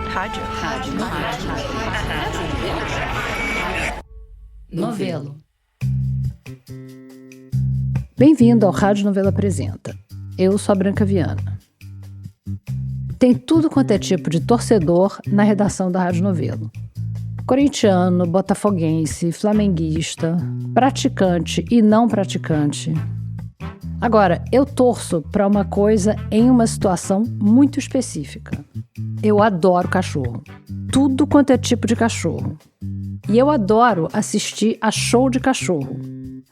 Rádio. Novelo. Bem-vindo ao Rádio Novelo Apresenta. Eu sou a Branca Viana. Tem tudo quanto é tipo de torcedor na redação da Rádio Novelo. Corintiano, botafoguense, flamenguista, praticante e não praticante. Agora, eu torço para uma coisa em uma situação muito específica. Eu adoro cachorro. Tudo quanto é tipo de cachorro. E eu adoro assistir a show de cachorro.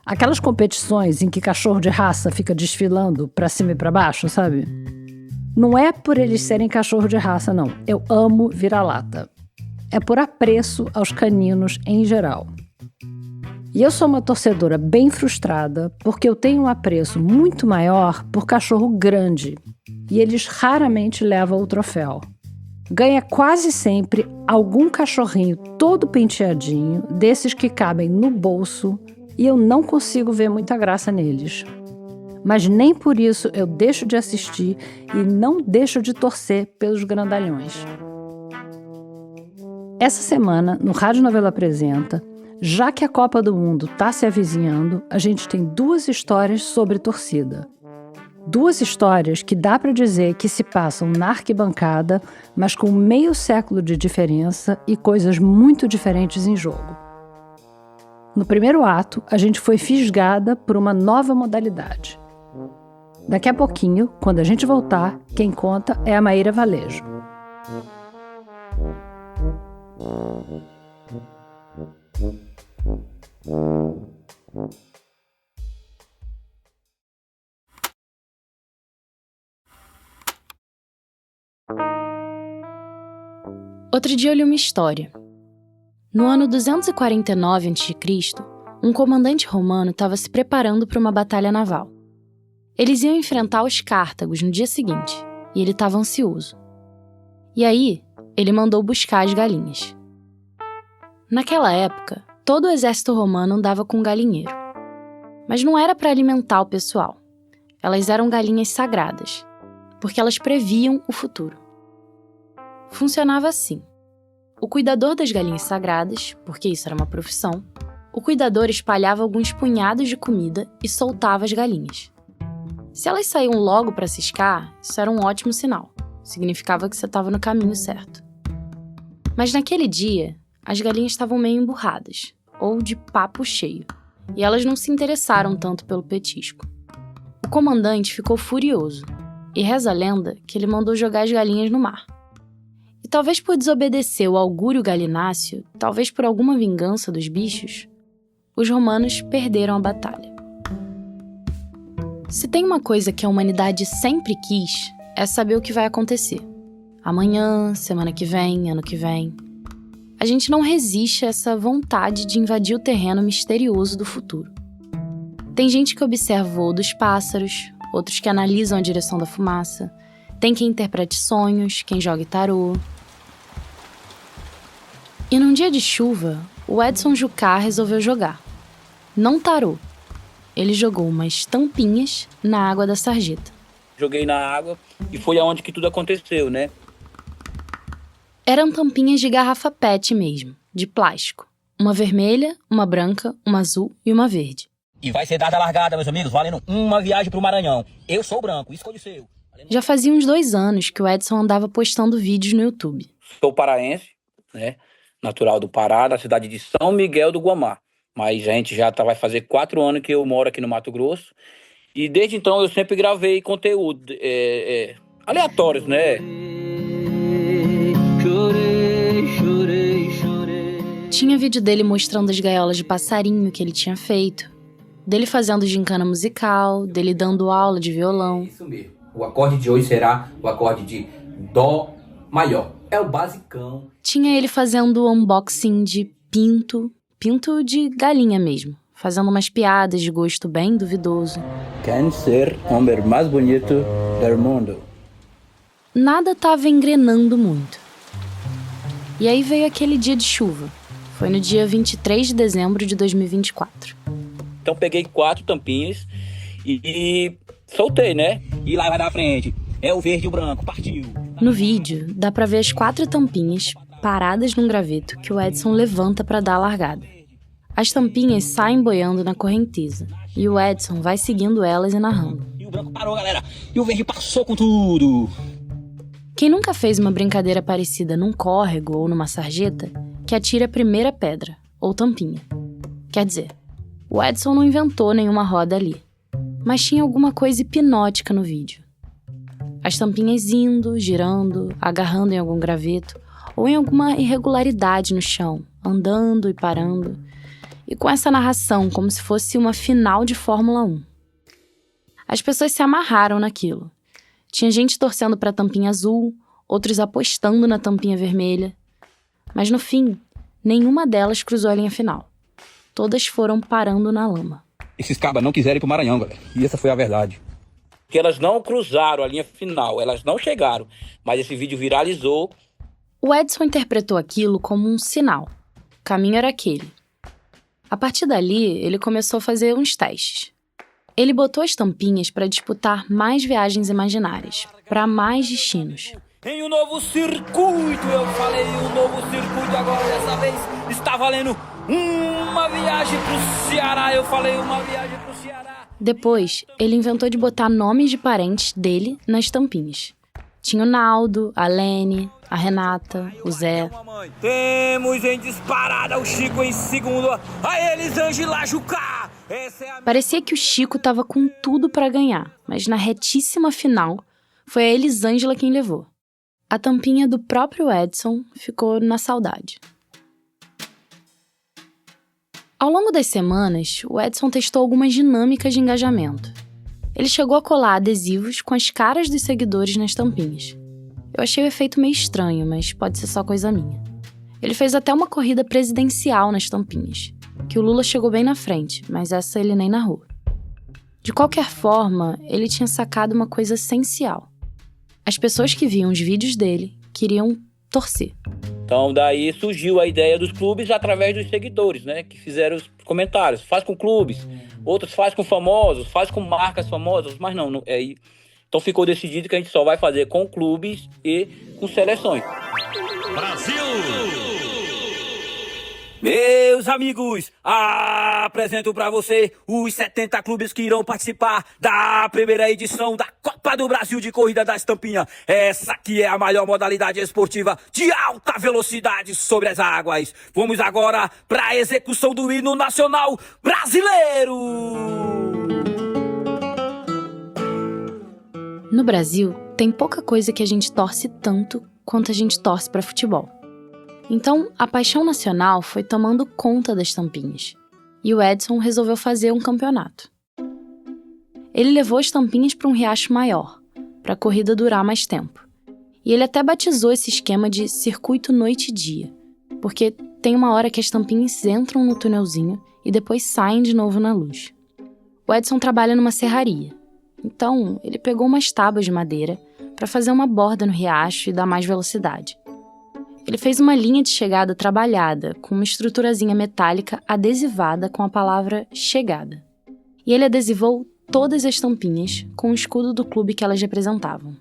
Aquelas competições em que cachorro de raça fica desfilando para cima e para baixo, sabe? Não é por eles serem cachorro de raça, não. Eu amo vira-lata. É por apreço aos caninos em geral. E eu sou uma torcedora bem frustrada porque eu tenho um apreço muito maior por cachorro grande. E eles raramente levam o troféu. Ganha quase sempre algum cachorrinho todo penteadinho, desses que cabem no bolso, e eu não consigo ver muita graça neles. Mas nem por isso eu deixo de assistir e não deixo de torcer pelos grandalhões. Essa semana, no Rádio Novelo Apresenta, já que a Copa do Mundo está se avizinhando, a gente tem 2 histórias sobre torcida. 2 histórias que dá para dizer que se passam na arquibancada, mas com meio século de diferença e coisas muito diferentes em jogo. No primeiro ato, a gente foi fisgada por uma nova modalidade. Daqui a pouquinho, quando a gente voltar, quem conta é a Maíra Valejo. Outro dia eu li uma história. No ano 249 a.C., um comandante romano estava se preparando para uma batalha naval. Eles iam enfrentar os cártagos no dia seguinte, e ele estava ansioso. E aí, ele mandou buscar as galinhas. Naquela época, todo o exército romano andava com um galinheiro. Mas não era para alimentar o pessoal. Elas eram galinhas sagradas, porque elas previam o futuro. Funcionava assim. O cuidador das galinhas sagradas, porque isso era uma profissão, o cuidador espalhava alguns punhados de comida e soltava as galinhas. Se elas saíam logo para ciscar, isso era um ótimo sinal. Significava que você estava no caminho certo. Mas naquele dia, as galinhas estavam meio emburradas, ou de papo cheio, e elas não se interessaram tanto pelo petisco. O comandante ficou furioso, e reza a lenda que ele mandou jogar as galinhas no mar. E talvez por desobedecer o augúrio galináceo, talvez por alguma vingança dos bichos, os romanos perderam a batalha. Se tem uma coisa que a humanidade sempre quis, é saber o que vai acontecer. Amanhã, semana que vem, ano que vem. A gente não resiste a essa vontade de invadir o terreno misterioso do futuro. Tem gente que observa o voo dos pássaros, outros que analisam a direção da fumaça, tem quem interprete sonhos, quem jogue tarô. E num dia de chuva, o Edson Jucá resolveu jogar. Não tarô. Ele jogou umas tampinhas na água da sarjeta. Joguei na água e foi aonde que tudo aconteceu, né? Eram tampinhas de garrafa PET mesmo, de plástico. Uma vermelha, uma branca, uma azul e uma verde. E vai ser dada a largada, meus amigos, valendo uma viagem pro Maranhão. Eu sou branco, escolhe o seu. Já fazia uns 2 anos que o Edson andava postando vídeos no YouTube. Sou paraense, né? Natural do Pará, da cidade de São Miguel do Guamá. Mas a gente já vai fazer 4 anos que eu moro aqui no Mato Grosso. E desde então eu sempre gravei conteúdo aleatórios, né? Tinha vídeo dele mostrando as gaiolas de passarinho que ele tinha feito, dele fazendo gincana musical, dele dando aula de violão. Isso mesmo. O acorde de hoje será o acorde de Dó maior. É o basicão. Tinha ele fazendo unboxing de pinto de galinha mesmo, fazendo umas piadas de gosto bem duvidoso. Quem ser o homem mais bonito do mundo? Nada estava engrenando muito. E aí veio aquele dia de chuva. Foi no dia 23 de dezembro de 2024. Então peguei 4 tampinhas e soltei, né? E lá vai da frente. É o verde e o branco, partiu. No vídeo, dá pra ver as 4 tampinhas paradas num graveto que o Edson levanta pra dar a largada. As tampinhas saem boiando na correnteza e o Edson vai seguindo elas e narrando. E o branco parou, galera. E o verde passou com tudo. Quem nunca fez uma brincadeira parecida num córrego ou numa sarjeta, que atire a primeira pedra, ou tampinha. Quer dizer, o Edson não inventou nenhuma roda ali, mas tinha alguma coisa hipnótica no vídeo. As tampinhas indo, girando, agarrando em algum graveto, ou em alguma irregularidade no chão, andando e parando, e com essa narração como se fosse uma final de Fórmula 1. As pessoas se amarraram naquilo. Tinha gente torcendo para a tampinha azul, outros apostando na tampinha vermelha. Mas no fim, nenhuma delas cruzou a linha final. Todas foram parando na lama. Esses cabas não quiseram ir pro Maranhão, galera. E essa foi a verdade. Que elas não cruzaram a linha final, elas não chegaram. Mas esse vídeo viralizou. O Edson interpretou aquilo como um sinal. O caminho era aquele. A partir dali, ele começou a fazer uns testes. Ele botou as tampinhas para disputar mais viagens imaginárias, para mais destinos. Em um novo circuito, eu falei um novo circuito agora, dessa vez está valendo uma viagem pro Ceará, eu falei uma viagem pro Ceará. Depois, ele inventou de botar nomes de parentes dele nas tampinhas. Tinha o Naldo, a Lene, a Renata, o Zé. Temos em disparada o Chico em segundo, a Elisângela Jucá. Parecia que o Chico tava com tudo para ganhar, mas na retíssima final, foi a Elisângela quem levou. A tampinha do próprio Edson ficou na saudade. Ao longo das semanas, o Edson testou algumas dinâmicas de engajamento. Ele chegou a colar adesivos com as caras dos seguidores nas tampinhas. Eu achei o efeito meio estranho, mas pode ser só coisa minha. Ele fez até uma corrida presidencial nas tampinhas, que o Lula chegou bem na frente, mas essa ele nem narrou. De qualquer forma, ele tinha sacado uma coisa essencial. As pessoas que viam os vídeos dele queriam torcer. Então daí surgiu a ideia dos clubes através dos seguidores, né? Que fizeram os comentários. Faz com clubes, outros faz com famosos, faz com marcas famosas, mas não é. Então ficou decidido que a gente só vai fazer com clubes e com seleções. Brasil! Meus amigos, apresento para você os 70 clubes que irão participar da primeira edição da Copa do Brasil de Corrida das Tampinhas. Essa aqui é a maior modalidade esportiva de alta velocidade sobre as águas. Vamos agora para a execução do hino nacional brasileiro. No Brasil, tem pouca coisa que a gente torce tanto quanto a gente torce para futebol. Então, a paixão nacional foi tomando conta das tampinhas, e o Edson resolveu fazer um campeonato. Ele levou as tampinhas para um riacho maior, para a corrida durar mais tempo. E ele até batizou esse esquema de circuito noite e dia, porque tem uma hora que as tampinhas entram no túnelzinho e depois saem de novo na luz. O Edson trabalha numa serraria, então ele pegou umas tábuas de madeira para fazer uma borda no riacho e dar mais velocidade. Ele fez uma linha de chegada trabalhada, com uma estruturazinha metálica adesivada com a palavra chegada. E ele adesivou todas as tampinhas com o escudo do clube que elas representavam.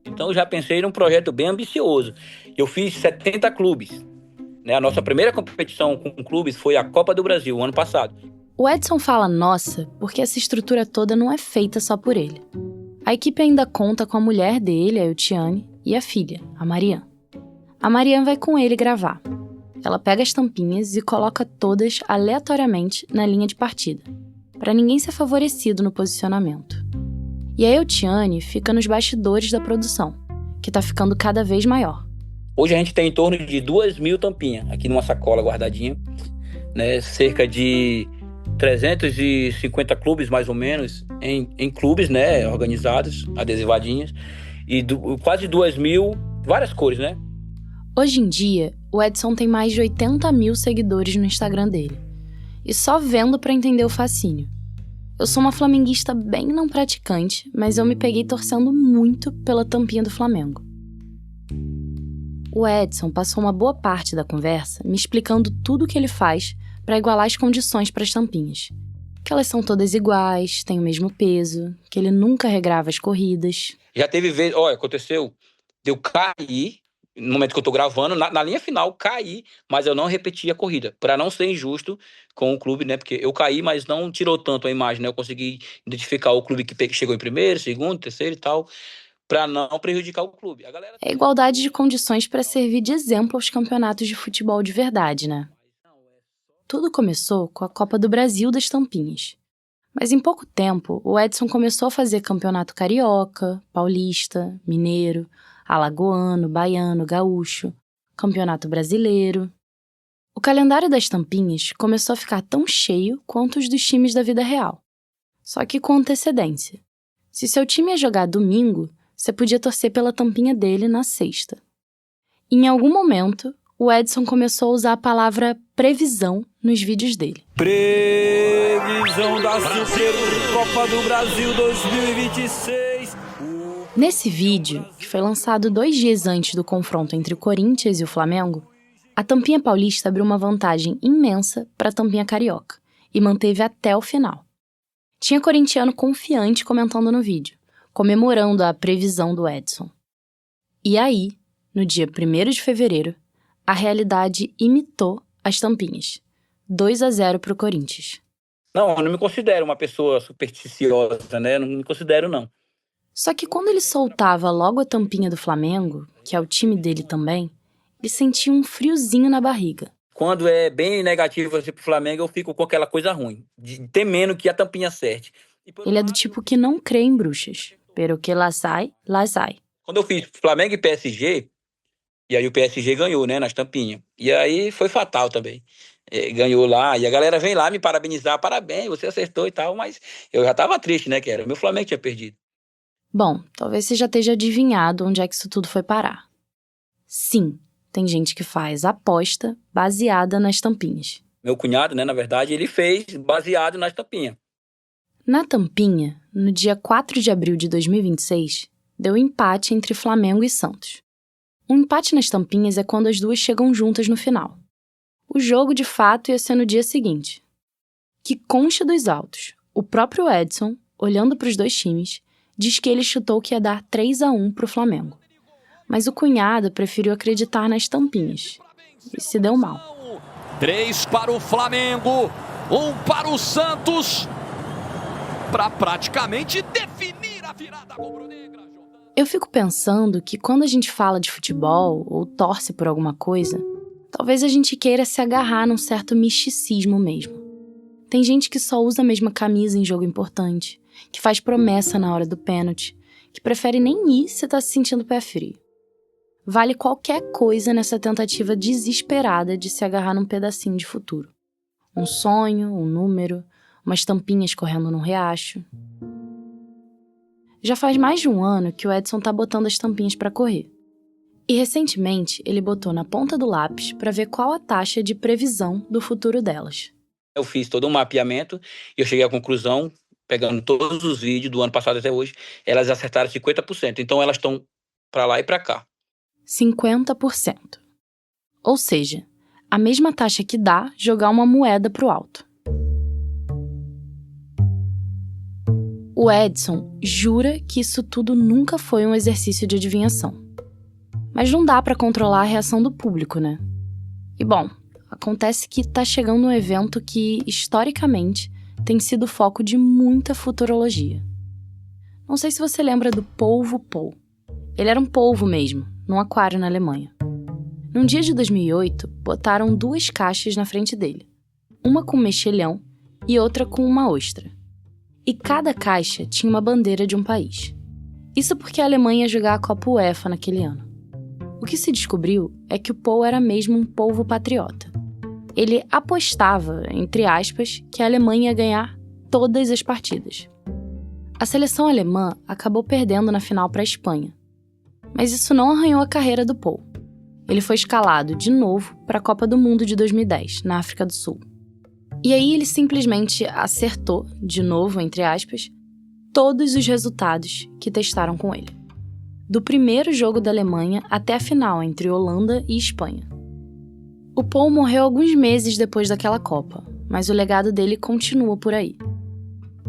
Então eu já pensei num projeto bem ambicioso. Eu fiz 70 clubes. A nossa primeira competição com clubes foi a Copa do Brasil, o ano passado. O Edson fala nossa porque essa estrutura toda não é feita só por ele. A equipe ainda conta com a mulher dele, a Eutiane, e a filha, a Marian. A Marian vai com ele gravar. Ela pega as tampinhas e coloca todas aleatoriamente na linha de partida, para ninguém ser favorecido no posicionamento. E a Eutiane fica nos bastidores da produção, que tá ficando cada vez maior. Hoje a gente tem em torno de 2.000 tampinhas aqui numa sacola guardadinha, né? Cerca de 350 clubes, mais ou menos, em clubes, né? Organizados, adesivadinhas, e quase 2.000, várias cores, né? Hoje em dia, o Edson tem mais de 80 mil seguidores no Instagram dele. E só vendo pra entender o fascínio. Eu sou uma flamenguista bem não praticante, mas eu me peguei torcendo muito pela tampinha do Flamengo. O Edson passou uma boa parte da conversa me explicando tudo o que ele faz para igualar as condições para as tampinhas. Que elas são todas iguais, têm o mesmo peso, que ele nunca regrava as corridas. Já teve vez, olha, aconteceu de eu cair, no momento que eu tô gravando, na linha final, caí, mas eu não repeti a corrida, para não ser injusto com o clube, né? Porque eu caí, mas não tirou tanto a imagem, né? Eu consegui identificar o clube que chegou em primeiro, segundo, terceiro e tal, para não prejudicar o clube. A galera... É igualdade de condições para servir de exemplo aos campeonatos de futebol de verdade, né? Tudo começou com a Copa do Brasil das Tampinhas. Mas em pouco tempo, o Edson começou a fazer campeonato carioca, paulista, mineiro, alagoano, baiano, gaúcho, campeonato brasileiro. O calendário das Tampinhas começou a ficar tão cheio quanto os dos times da vida real. Só que com antecedência. Se seu time ia jogar domingo, você podia torcer pela tampinha dele na sexta. Em algum momento, o Edson começou a usar a palavra previsão nos vídeos dele. Previsão da Supercopa do Brasil 2026. Nesse vídeo, que foi lançado 2 dias antes do confronto entre o Corinthians e o Flamengo, a tampinha paulista abriu uma vantagem imensa para a tampinha carioca e manteve até o final. Tinha corintiano confiante comentando no vídeo, comemorando a previsão do Edson. E aí, no dia 1º de fevereiro, a realidade imitou as tampinhas. 2-0 pro Corinthians. Não, eu não me considero uma pessoa supersticiosa, né? Não me considero, não. Só que quando ele soltava logo a tampinha do Flamengo, que é o time dele também, ele sentia um friozinho na barriga. Quando é bem negativo assim pro Flamengo, eu fico com aquela coisa ruim, temendo que a tampinha acerte. Ele é do tipo que não crê em bruxas. Pero que lá sai, lá sai. Quando eu fiz Flamengo e PSG, e aí o PSG ganhou, né, nas tampinhas. E aí foi fatal também. Ganhou lá, e a galera vem lá me parabenizar, parabéns, você acertou e tal, mas eu já tava triste, né, que era o meu Flamengo que tinha perdido. Bom, talvez você já esteja adivinhado onde é que isso tudo foi parar. Sim, tem gente que faz aposta baseada nas tampinhas. Meu cunhado, né, na verdade, ele fez baseado nas tampinhas. Na tampinha, no dia 4 de abril de 2026, deu empate entre Flamengo e Santos. Um empate nas tampinhas é quando as duas chegam juntas no final. O jogo, de fato, ia ser no dia seguinte. Que conste dos autos, o próprio Edson, olhando para os dois times, diz que ele chutou que ia dar 3-1 pro Flamengo. Mas o cunhado preferiu acreditar nas tampinhas. E se deu mal. 3 para o Flamengo, 1 para o Santos, para praticamente definir a virada rubro-negra. Eu fico pensando que quando a gente fala de futebol ou torce por alguma coisa, talvez a gente queira se agarrar num certo misticismo mesmo. Tem gente que só usa a mesma camisa em jogo importante, que faz promessa na hora do pênalti, que prefere nem ir se tá se sentindo pé frio. Vale qualquer coisa nessa tentativa desesperada de se agarrar num pedacinho de futuro. Um sonho, um número, umas tampinhas correndo num riacho. Já faz mais de um ano que o Edson tá botando as tampinhas pra correr. E recentemente ele botou na ponta do lápis pra ver qual a taxa de previsão do futuro delas. Eu fiz todo um mapeamento e eu cheguei à conclusão, pegando todos os vídeos do ano passado até hoje, elas acertaram 50%. Então elas estão pra lá e pra cá. 50%. Ou seja, a mesma taxa que dá jogar uma moeda pro alto. O Edson jura que isso tudo nunca foi um exercício de adivinhação. Mas não dá pra controlar a reação do público, né? E bom, acontece que tá chegando um evento que, historicamente, tem sido foco de muita futurologia. Não sei se você lembra do polvo Paul. Ele era um polvo mesmo, num aquário na Alemanha. Num dia de 2008, botaram 2 caixas na frente dele. Uma com mexilhão e outra com uma ostra. E cada caixa tinha uma bandeira de um país. Isso porque a Alemanha ia jogar a Copa UEFA naquele ano. O que se descobriu é que o Paul era mesmo um polvo patriota. Ele apostava, entre aspas, que a Alemanha ia ganhar todas as partidas. A seleção alemã acabou perdendo na final para a Espanha. Mas isso não arranhou a carreira do Paul. Ele foi escalado de novo para a Copa do Mundo de 2010, na África do Sul. E aí ele simplesmente acertou, de novo, entre aspas, todos os resultados que testaram com ele. Do primeiro jogo da Alemanha até a final entre Holanda e Espanha. O Paul morreu alguns meses depois daquela Copa, mas o legado dele continua por aí.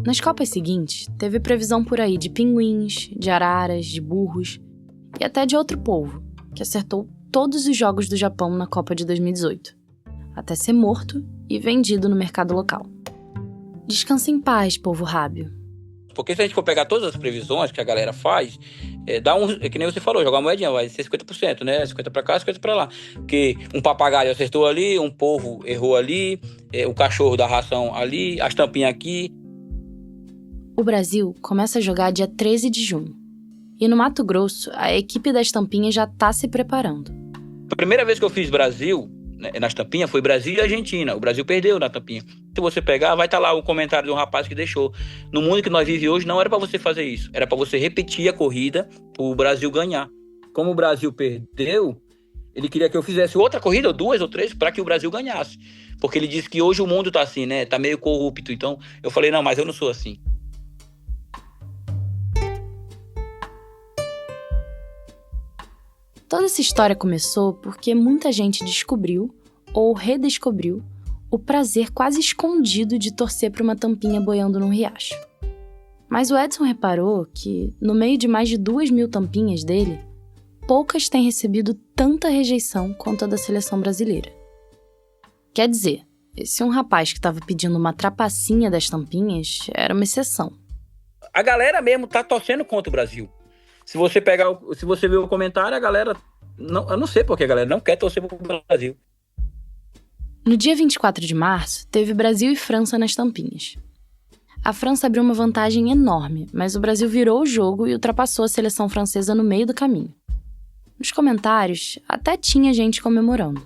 Nas Copas seguintes, teve previsão por aí de pinguins, de araras, de burros e até de outro polvo, que acertou todos os jogos do Japão na Copa de 2018, até ser morto e vendido no mercado local. Descansa em paz, polvo rábio. Porque se a gente for pegar todas as previsões que a galera faz, é que nem você falou, jogar uma moedinha, vai ser 50%, né? 50 pra cá, 50 pra lá. Porque um papagaio acertou ali, um polvo errou ali, o cachorro da ração ali, as tampinhas aqui. O Brasil começa a jogar dia 13 de junho. E no Mato Grosso, a equipe das tampinhas já tá se preparando. A primeira vez que eu fiz Brasil, né, nas tampinhas, foi Brasil e Argentina. O Brasil perdeu na tampinha. Se você pegar, vai estar lá o comentário de um rapaz que deixou. No mundo que nós vivemos hoje, não era para você fazer isso. Era para você repetir a corrida para o Brasil ganhar. Como o Brasil perdeu, ele queria que eu fizesse outra corrida, ou 2 ou 3, para que o Brasil ganhasse. Porque ele disse que hoje o mundo tá assim, né? Tá meio corrupto. Então, eu falei, não, mas eu não sou assim. Toda essa história começou porque muita gente descobriu, ou redescobriu, o prazer quase escondido de torcer para uma tampinha boiando num riacho. Mas o Edson reparou que, no meio de mais de 2.000 tampinhas dele, poucas têm recebido tanta rejeição quanto a da seleção brasileira. Quer dizer, esse um rapaz que estava pedindo uma trapacinha das tampinhas era uma exceção. A galera mesmo tá torcendo contra o Brasil. Se você ver o comentário, a galera... eu não sei porque a galera não quer torcer pro Brasil. No dia 24 de março, teve Brasil e França nas tampinhas. A França abriu uma vantagem enorme, mas o Brasil virou o jogo e ultrapassou a seleção francesa no meio do caminho. Nos comentários, até tinha gente comemorando,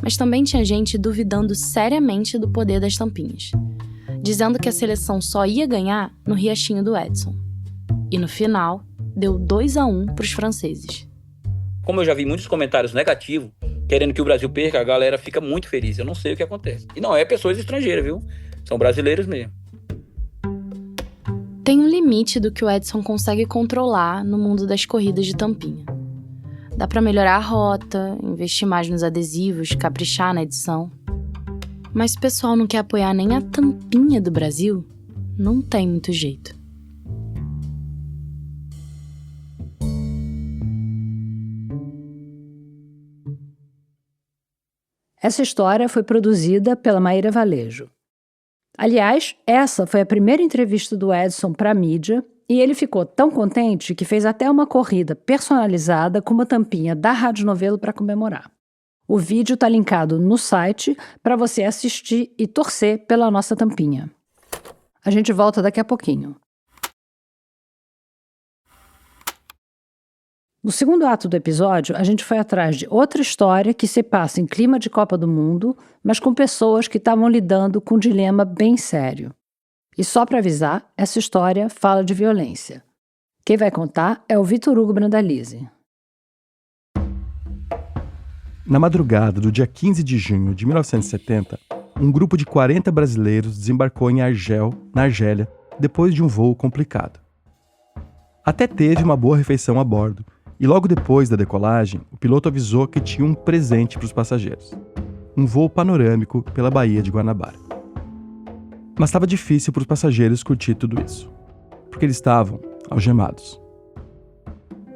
mas também tinha gente duvidando seriamente do poder das tampinhas, dizendo que a seleção só ia ganhar no riachinho do Edson. E no final, deu 2-1 para os franceses. Como eu já vi muitos comentários negativos, querendo que o Brasil perca, a galera fica muito feliz. Eu não sei o que acontece. E não é pessoas estrangeiras, viu? São brasileiros mesmo. Tem um limite do que o Edson consegue controlar no mundo das corridas de tampinha. Dá para melhorar a rota, investir mais nos adesivos, caprichar na edição. Mas se o pessoal não quer apoiar nem a tampinha do Brasil, não tem muito jeito. Essa história foi produzida pela Maíra Valejo. Aliás, essa foi a primeira entrevista do Edson para a mídia e ele ficou tão contente que fez até uma corrida personalizada com uma tampinha da Rádio Novelo para comemorar. O vídeo está linkado no site para você assistir e torcer pela nossa tampinha. A gente volta daqui a pouquinho. No segundo ato do episódio, a gente foi atrás de outra história que se passa em clima de Copa do Mundo, mas com pessoas que estavam lidando com um dilema bem sério. E só para avisar, essa história fala de violência. Quem vai contar é o Vitor Hugo Brandalize. Na madrugada do dia 15 de junho de 1970, um grupo de 40 brasileiros desembarcou em Argel, na Argélia, depois de um voo complicado. Até teve uma boa refeição a bordo, e logo depois da decolagem, o piloto avisou que tinha um presente para os passageiros. Um voo panorâmico pela Baía de Guanabara. Mas estava difícil para os passageiros curtir tudo isso, porque eles estavam algemados.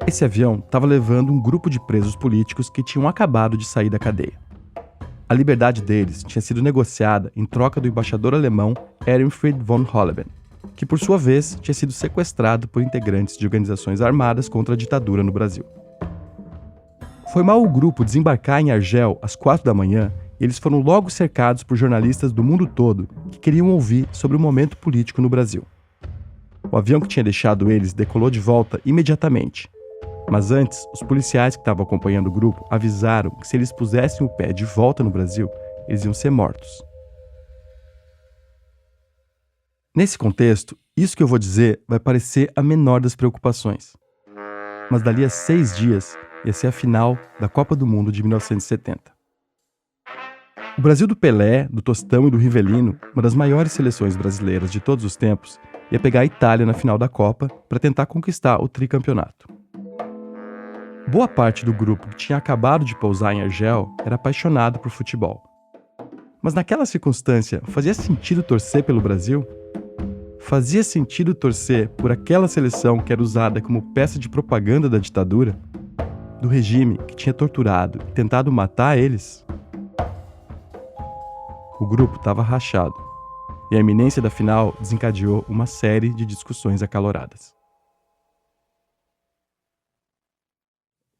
Esse avião estava levando um grupo de presos políticos que tinham acabado de sair da cadeia. A liberdade deles tinha sido negociada em troca do embaixador alemão Ehrenfried von Holleben, que por sua vez tinha sido sequestrado por integrantes de organizações armadas contra a ditadura no Brasil. Foi mal o grupo desembarcar em Argel às 4 da manhã e eles foram logo cercados por jornalistas do mundo todo que queriam ouvir sobre o momento político no Brasil. O avião que tinha deixado eles decolou de volta imediatamente. Mas antes, os policiais que estavam acompanhando o grupo avisaram que se eles pusessem o pé de volta no Brasil, eles iam ser mortos. Nesse contexto, isso que eu vou dizer vai parecer a menor das preocupações. Mas dali a 6 dias, ia ser a final da Copa do Mundo de 1970. O Brasil do Pelé, do Tostão e do Rivelino, uma das maiores seleções brasileiras de todos os tempos, ia pegar a Itália na final da Copa para tentar conquistar o tricampeonato. Boa parte do grupo que tinha acabado de pousar em Argel era apaixonado por futebol. Mas naquela circunstância, fazia sentido torcer pelo Brasil? fazia sentido torcer por aquela seleção que era usada como peça de propaganda da ditadura? Do regime que tinha torturado e tentado matar eles? O grupo estava rachado, e a iminência da final desencadeou uma série de discussões acaloradas.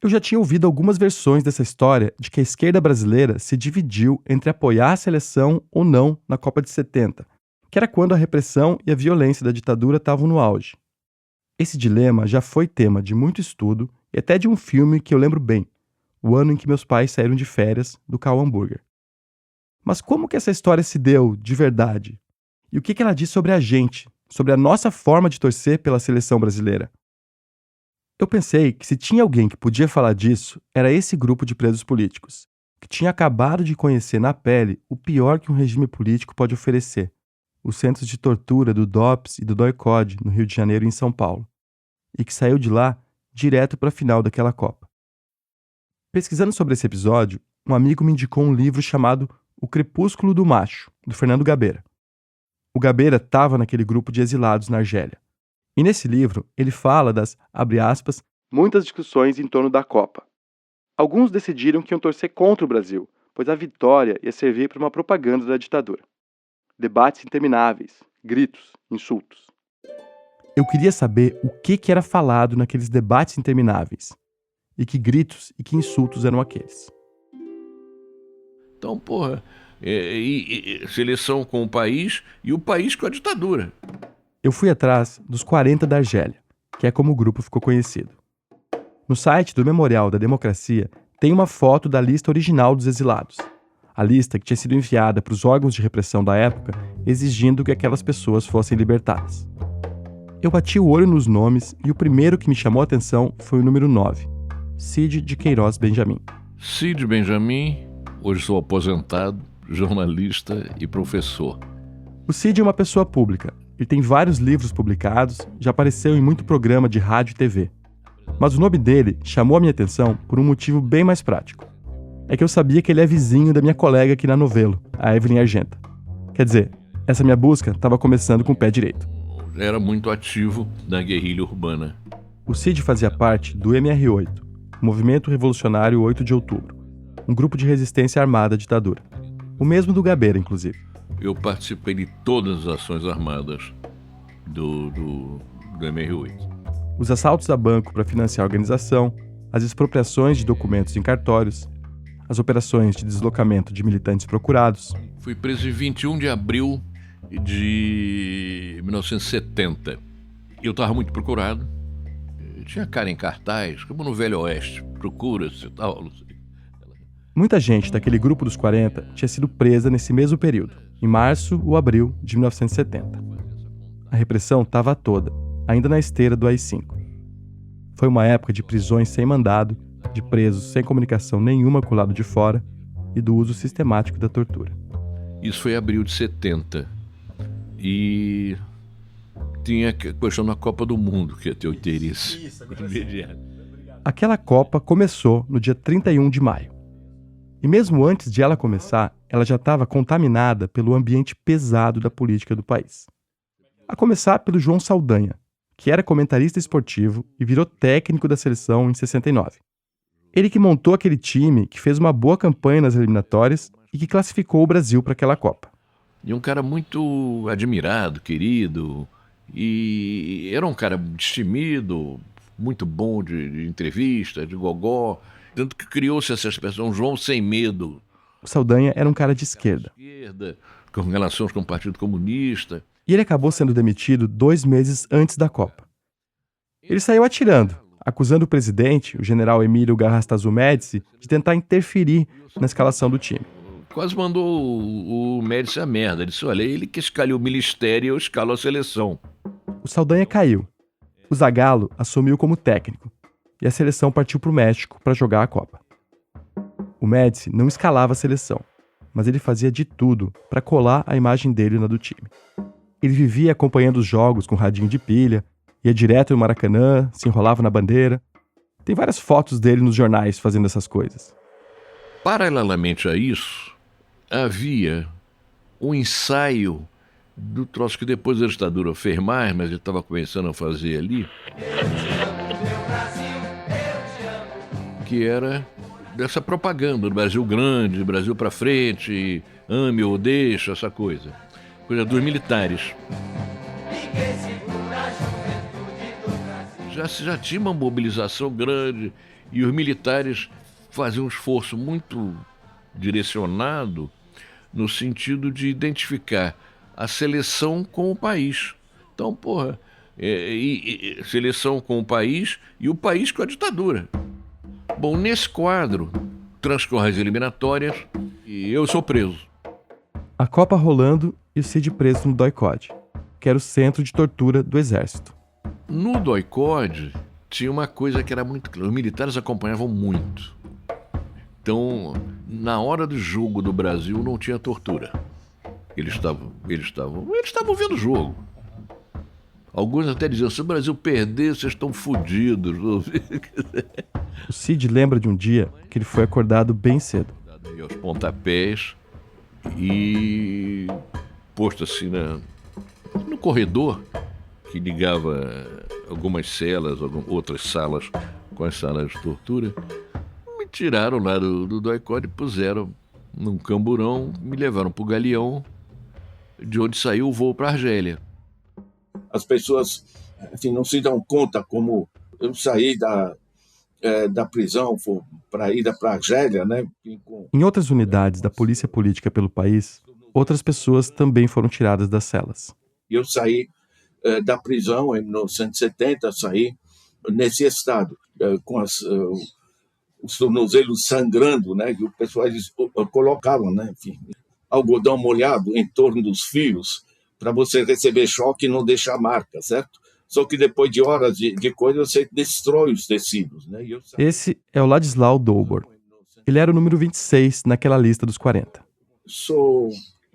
Eu já tinha ouvido algumas versões dessa história de que a esquerda brasileira se dividiu entre apoiar a seleção ou não na Copa de 70, que era quando a repressão e a violência da ditadura estavam no auge. Esse dilema já foi tema de muito estudo e até de um filme que eu lembro bem, o ano em que meus pais saíram de férias, do Karl Hamburger. Mas como que essa história se deu de verdade? E o que ela diz sobre a gente, sobre a nossa forma de torcer pela seleção brasileira? Eu pensei que se tinha alguém que podia falar disso, era esse grupo de presos políticos, que tinha acabado de conhecer na pele o pior que um regime político pode oferecer, os centros de tortura do DOPS e do DOI-CODE, no Rio de Janeiro e em São Paulo, e que saiu de lá direto para a final daquela Copa. Pesquisando sobre esse episódio, um amigo me indicou um livro chamado O Crepúsculo do Macho, do Fernando Gabeira. O Gabeira estava naquele grupo de exilados na Argélia. E nesse livro, ele fala das, abre aspas, muitas discussões em torno da Copa. Alguns decidiram que iam torcer contra o Brasil, pois a vitória ia servir para uma propaganda da ditadura. Debates intermináveis, gritos, insultos. Eu queria saber o que era falado naqueles debates intermináveis. E que gritos e que insultos eram aqueles. Então, seleção com o país e o país com a ditadura. Eu fui atrás dos 40 da Argélia, que é como o grupo ficou conhecido. No site do Memorial da Democracia tem uma foto da lista original dos exilados. A lista que tinha sido enviada para os órgãos de repressão da época, exigindo que aquelas pessoas fossem libertadas. Eu bati o olho nos nomes e o primeiro que me chamou a atenção foi o número 9, Cid de Queiroz Benjamin. Cid Benjamin, hoje sou aposentado, jornalista e professor. O Cid é uma pessoa pública. Ele tem vários livros publicados, já apareceu em muito programa de rádio e TV. Mas o nome dele chamou a minha atenção por um motivo bem mais prático. É que eu sabia que ele é vizinho da minha colega aqui na Novelo, a Evelyn Argenta. Quer dizer, essa minha busca estava começando com o pé direito. Era muito ativo na guerrilha urbana. O Cid fazia parte do MR8, o Movimento Revolucionário 8 de Outubro, um grupo de resistência armada à ditadura. O mesmo do Gabeira, inclusive. Eu participei de todas as ações armadas do MR8. Os assaltos a banco para financiar a organização, as expropriações de documentos em cartórios, as operações de deslocamento de militantes procurados. Fui preso em 21 de abril de 1970. Eu estava muito procurado. Eu tinha cara em cartaz, como no Velho Oeste. Procura-se e tal. Muita gente daquele grupo dos 40 tinha sido presa nesse mesmo período, em março ou abril de 1970. A repressão estava toda, ainda na esteira do AI-5. Foi uma época de prisões sem mandado, de presos sem comunicação nenhuma com o lado de fora e do uso sistemático da tortura. Isso foi em abril de 70. E tinha a questão da Copa do Mundo, que ia ter o interesse imediato. Aquela Copa começou no dia 31 de maio. E mesmo antes de ela começar, ela já estava contaminada pelo ambiente pesado da política do país. A começar pelo João Saldanha, que era comentarista esportivo e virou técnico da seleção em 69. Ele que montou aquele time que fez uma boa campanha nas eliminatórias e que classificou o Brasil para aquela Copa. E um cara muito admirado, querido, e era um cara destemido, muito bom de entrevista, de gogó. Tanto que criou-se essa expressão, João sem medo. O Saldanha era um cara de esquerda. Com relações com o Partido Comunista. E ele acabou sendo demitido 2 meses antes da Copa. Ele saiu atirando, acusando o presidente, o general Emílio Garrastazu Médici, de tentar interferir na escalação do time. Quase mandou o Médici a merda. Ele disse, olha, ele que escalhou o ministério e eu escalo a seleção. O Saldanha caiu. O Zagallo assumiu como técnico. E a seleção partiu para o México para jogar a Copa. O Médici não escalava a seleção, mas ele fazia de tudo para colar a imagem dele na do time. Ele vivia acompanhando os jogos com radinho de pilha, ia direto no Maracanã, se enrolava na bandeira. Tem várias fotos dele nos jornais fazendo essas coisas. Paralelamente a isso, havia um ensaio do troço que depois a ditadura fez mais, mas ele estava começando a fazer ali, que era dessa propaganda do Brasil grande, Brasil para frente, ame ou deixa, essa coisa dos militares. Já tinha uma mobilização grande e os militares faziam um esforço muito direcionado no sentido de identificar a seleção com o país. Então, seleção com o país e o país com a ditadura. Bom, nesse quadro, transcorrem as eliminatórias e eu sou preso. A Copa rolando e o Cid preso no DOI-CODE, que era o centro de tortura do Exército. No DOI-CODE tinha uma coisa que era muito clara. Os militares acompanhavam muito. Então, na hora do jogo do Brasil, não tinha tortura. Eles estavam vendo o jogo. Alguns até diziam, se o Brasil perder, vocês estão fodidos. O Cid lembra de um dia que ele foi acordado bem cedo. Aí aos pontapés e posto assim no corredor que ligava algumas celas, outras salas com as salas de tortura. Me tiraram lá do DOI-CODE e puseram num camburão, me levaram para o Galeão, de onde saiu o voo para Argélia. As pessoas, enfim, não se dão conta como eu saí da prisão para ir para Argélia, né? Em outras unidades da polícia política pelo país, outras pessoas também foram tiradas das celas. Eu saí da prisão em 1970, saí nesse estado, com os tornozelos sangrando, né? Que o pessoal colocavam, né? Enfim, algodão molhado em torno dos fios para você receber choque e não deixar marca, certo? Só que depois de horas de coisa, você destrói os tecidos, né? Esse é o Ladislau Dobor. Ele era o número 26 naquela lista dos 40. Sou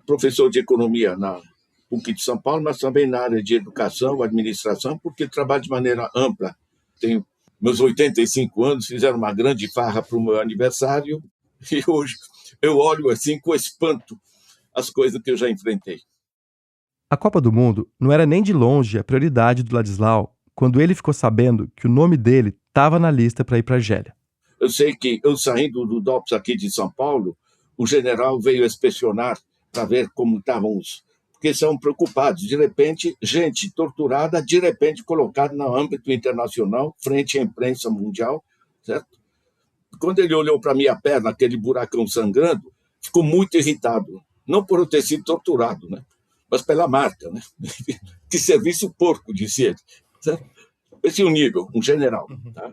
professor de economia na PUC de São Paulo, mas também na área de educação, administração, porque trabalho de maneira ampla. Tenho meus 85 anos, fizeram uma grande farra para o meu aniversário e hoje eu olho assim com espanto as coisas que eu já enfrentei. A Copa do Mundo não era nem de longe a prioridade do Ladislau quando ele ficou sabendo que o nome dele estava na lista para ir para a Argélia. Eu sei que eu saindo do DOPS aqui de São Paulo, o general veio inspecionar para ver como estavam porque são preocupados. De repente, gente torturada, de repente colocada no âmbito internacional, frente à imprensa mundial, certo? Quando ele olhou para minha perna, aquele buracão sangrando, ficou muito irritado. Não por eu ter sido torturado, né? Mas pela marca, né? Que serviço porco, disse ele. Certo? Esse é o nível, um general. Tá?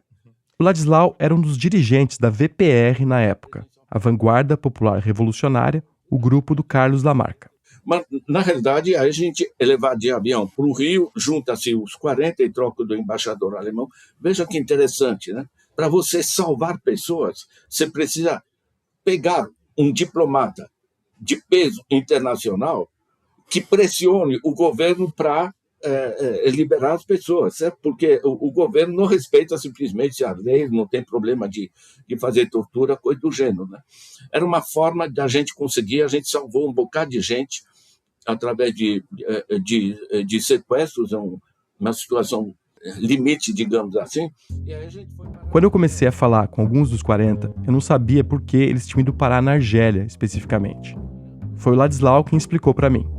O Ladislau era um dos dirigentes da VPR na época, a Vanguarda Popular Revolucionária, o grupo do Carlos Lamarca. Mas, na realidade, a gente é levado de avião para o Rio, junta-se os 40 e troca do embaixador alemão. Veja que interessante, né? Para você salvar pessoas, você precisa pegar um diplomata de peso internacional que pressione o governo para liberar as pessoas, certo? Porque o governo não respeita simplesmente as leis, não tem problema de fazer tortura, coisa do gênero, né? Era uma forma da gente conseguir, a gente salvou um bocado de gente através de sequestros, uma situação limite, digamos assim. E aí a gente foi para... Quando eu comecei a falar com alguns dos 40, eu não sabia por que eles tinham ido parar na Argélia, especificamente. Foi o Ladislau quem explicou para mim.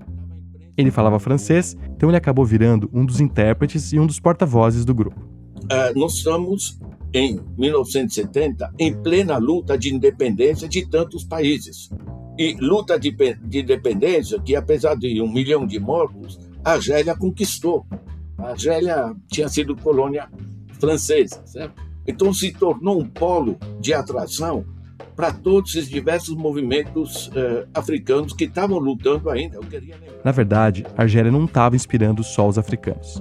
Ele falava francês, então ele acabou virando um dos intérpretes e um dos porta-vozes do grupo. Nós estamos, em 1970, em plena luta de independência de tantos países. E luta de independência que, apesar de 1 milhão de mortos, a Argélia conquistou. A Argélia tinha sido colônia francesa, certo? Então se tornou um polo de atração para todos esses diversos movimentos africanos que estavam lutando ainda. Na verdade, a Argélia não estava inspirando só os africanos.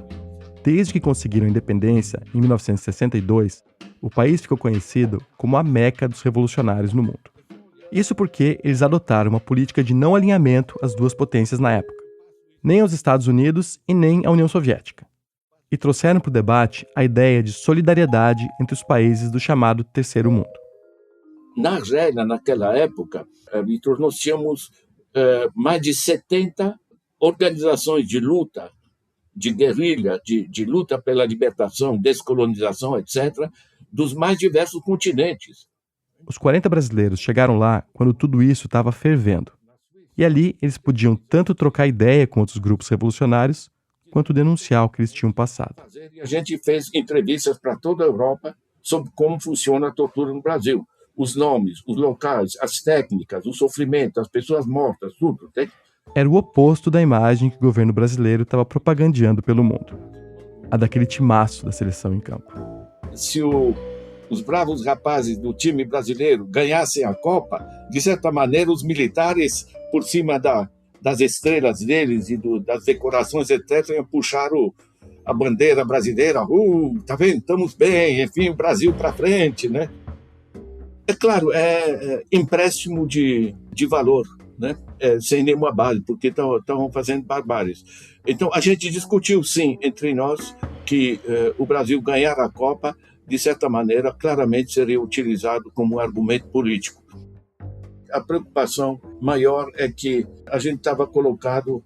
Desde que conseguiram a independência, em 1962, o país ficou conhecido como a Meca dos revolucionários no mundo. Isso porque eles adotaram uma política de não alinhamento às duas potências na época, nem aos Estados Unidos e nem à União Soviética. E trouxeram para o debate a ideia de solidariedade entre os países do chamado Terceiro Mundo. Na Argélia, naquela época, nós tínhamos mais de 70 organizações de luta, de guerrilha, de luta pela libertação, descolonização, etc., dos mais diversos continentes. Os 40 brasileiros chegaram lá quando tudo isso estava fervendo. E ali eles podiam tanto trocar ideia com outros grupos revolucionários, quanto denunciar o que eles tinham passado. E a gente fez entrevistas para toda a Europa sobre como funciona a tortura no Brasil. Os nomes, os locais, as técnicas, o sofrimento, as pessoas mortas, tudo. Era o oposto da imagem que o governo brasileiro estava propagandeando pelo mundo. A daquele timaço da seleção em campo. Se os bravos rapazes do time brasileiro ganhassem a Copa, de certa maneira os militares, por cima das estrelas deles e das decorações, etc., iam puxar a bandeira brasileira. Tá vendo? Estamos bem, enfim, o Brasil para frente, né? É claro, é empréstimo de valor, né? Sem nenhuma base, porque estavam fazendo barbáries. Então, a gente discutiu, sim, entre nós, que o Brasil ganhar a Copa, de certa maneira, claramente seria utilizado como um argumento político. A preocupação maior é que a gente estava colocado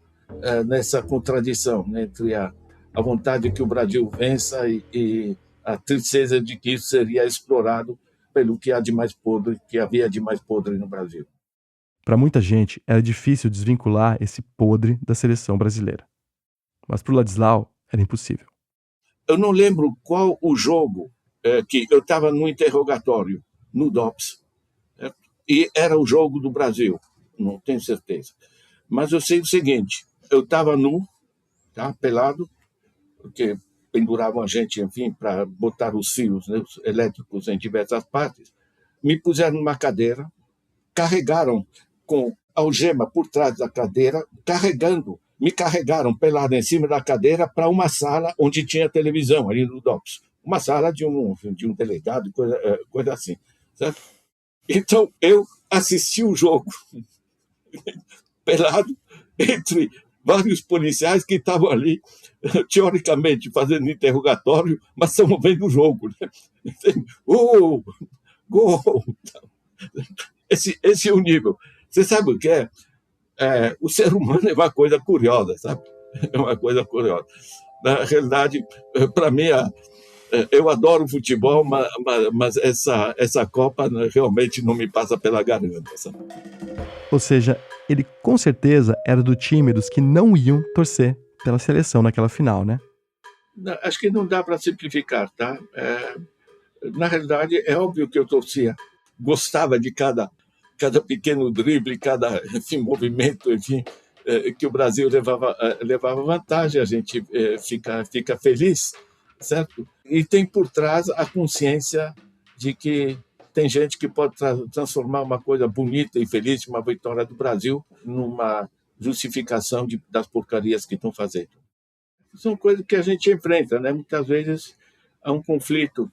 nessa contradição, né, entre a vontade de que o Brasil vença e a tristeza de que isso seria explorado pelo que havia de mais podre no Brasil. Para muita gente, era difícil desvincular esse podre da seleção brasileira. Mas para o Ladislau, era impossível. Eu não lembro qual o jogo que eu estava no interrogatório, no DOPS, e era o jogo do Brasil, não tenho certeza. Mas eu sei o seguinte, eu estava nu, tá, pelado, porque penduravam a gente, enfim, para botar os fios, né, os elétricos em diversas partes, me puseram numa cadeira, carregaram com algema por trás da cadeira, me carregaram pelado em cima da cadeira para uma sala onde tinha televisão, ali no DOPS. Uma sala de um delegado, coisa assim, certo? Então, eu assisti o jogo pelado entre vários policiais que estavam ali, teoricamente, fazendo interrogatório, mas estavam vendo o jogo. Né? Gol! Esse é o nível. Você sabe o que é? O ser humano é uma coisa curiosa, sabe? É uma coisa curiosa. Na realidade, para mim, eu adoro futebol, mas essa Copa realmente não me passa pela garganta, sabe? Ou seja, ele com certeza era do time dos que não iam torcer pela seleção naquela final, né? Acho que não dá para simplificar, tá? Na realidade, é óbvio que eu torcia. Gostava de cada pequeno drible, cada movimento, enfim, que o Brasil levava vantagem, a gente fica feliz, certo? E tem por trás a consciência de que tem gente que pode transformar uma coisa bonita e feliz, uma vitória do Brasil, numa justificação das porcarias que estão fazendo. São coisas que a gente enfrenta, né? Muitas vezes há um conflito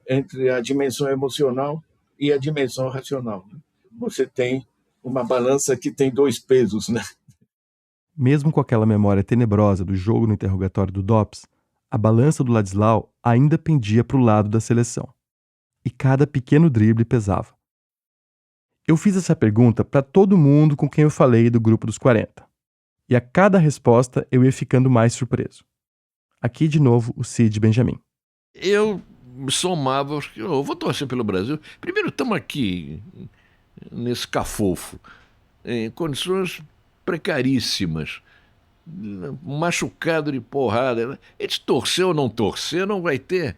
entre a dimensão emocional e a dimensão racional. Você tem uma balança que tem dois pesos, né? Mesmo com aquela memória tenebrosa do jogo no interrogatório do DOPS, a balança do Ladislau ainda pendia para o lado da seleção. E cada pequeno drible pesava. Eu fiz essa pergunta para todo mundo com quem eu falei do grupo dos 40. E a cada resposta eu ia ficando mais surpreso. Aqui de novo o Cid Benjamin. Eu somava, eu vou torcer pelo Brasil. Primeiro, estamos aqui nesse cafofo, em condições precaríssimas, machucado de porrada. Ele torcer ou não torcer não vai ter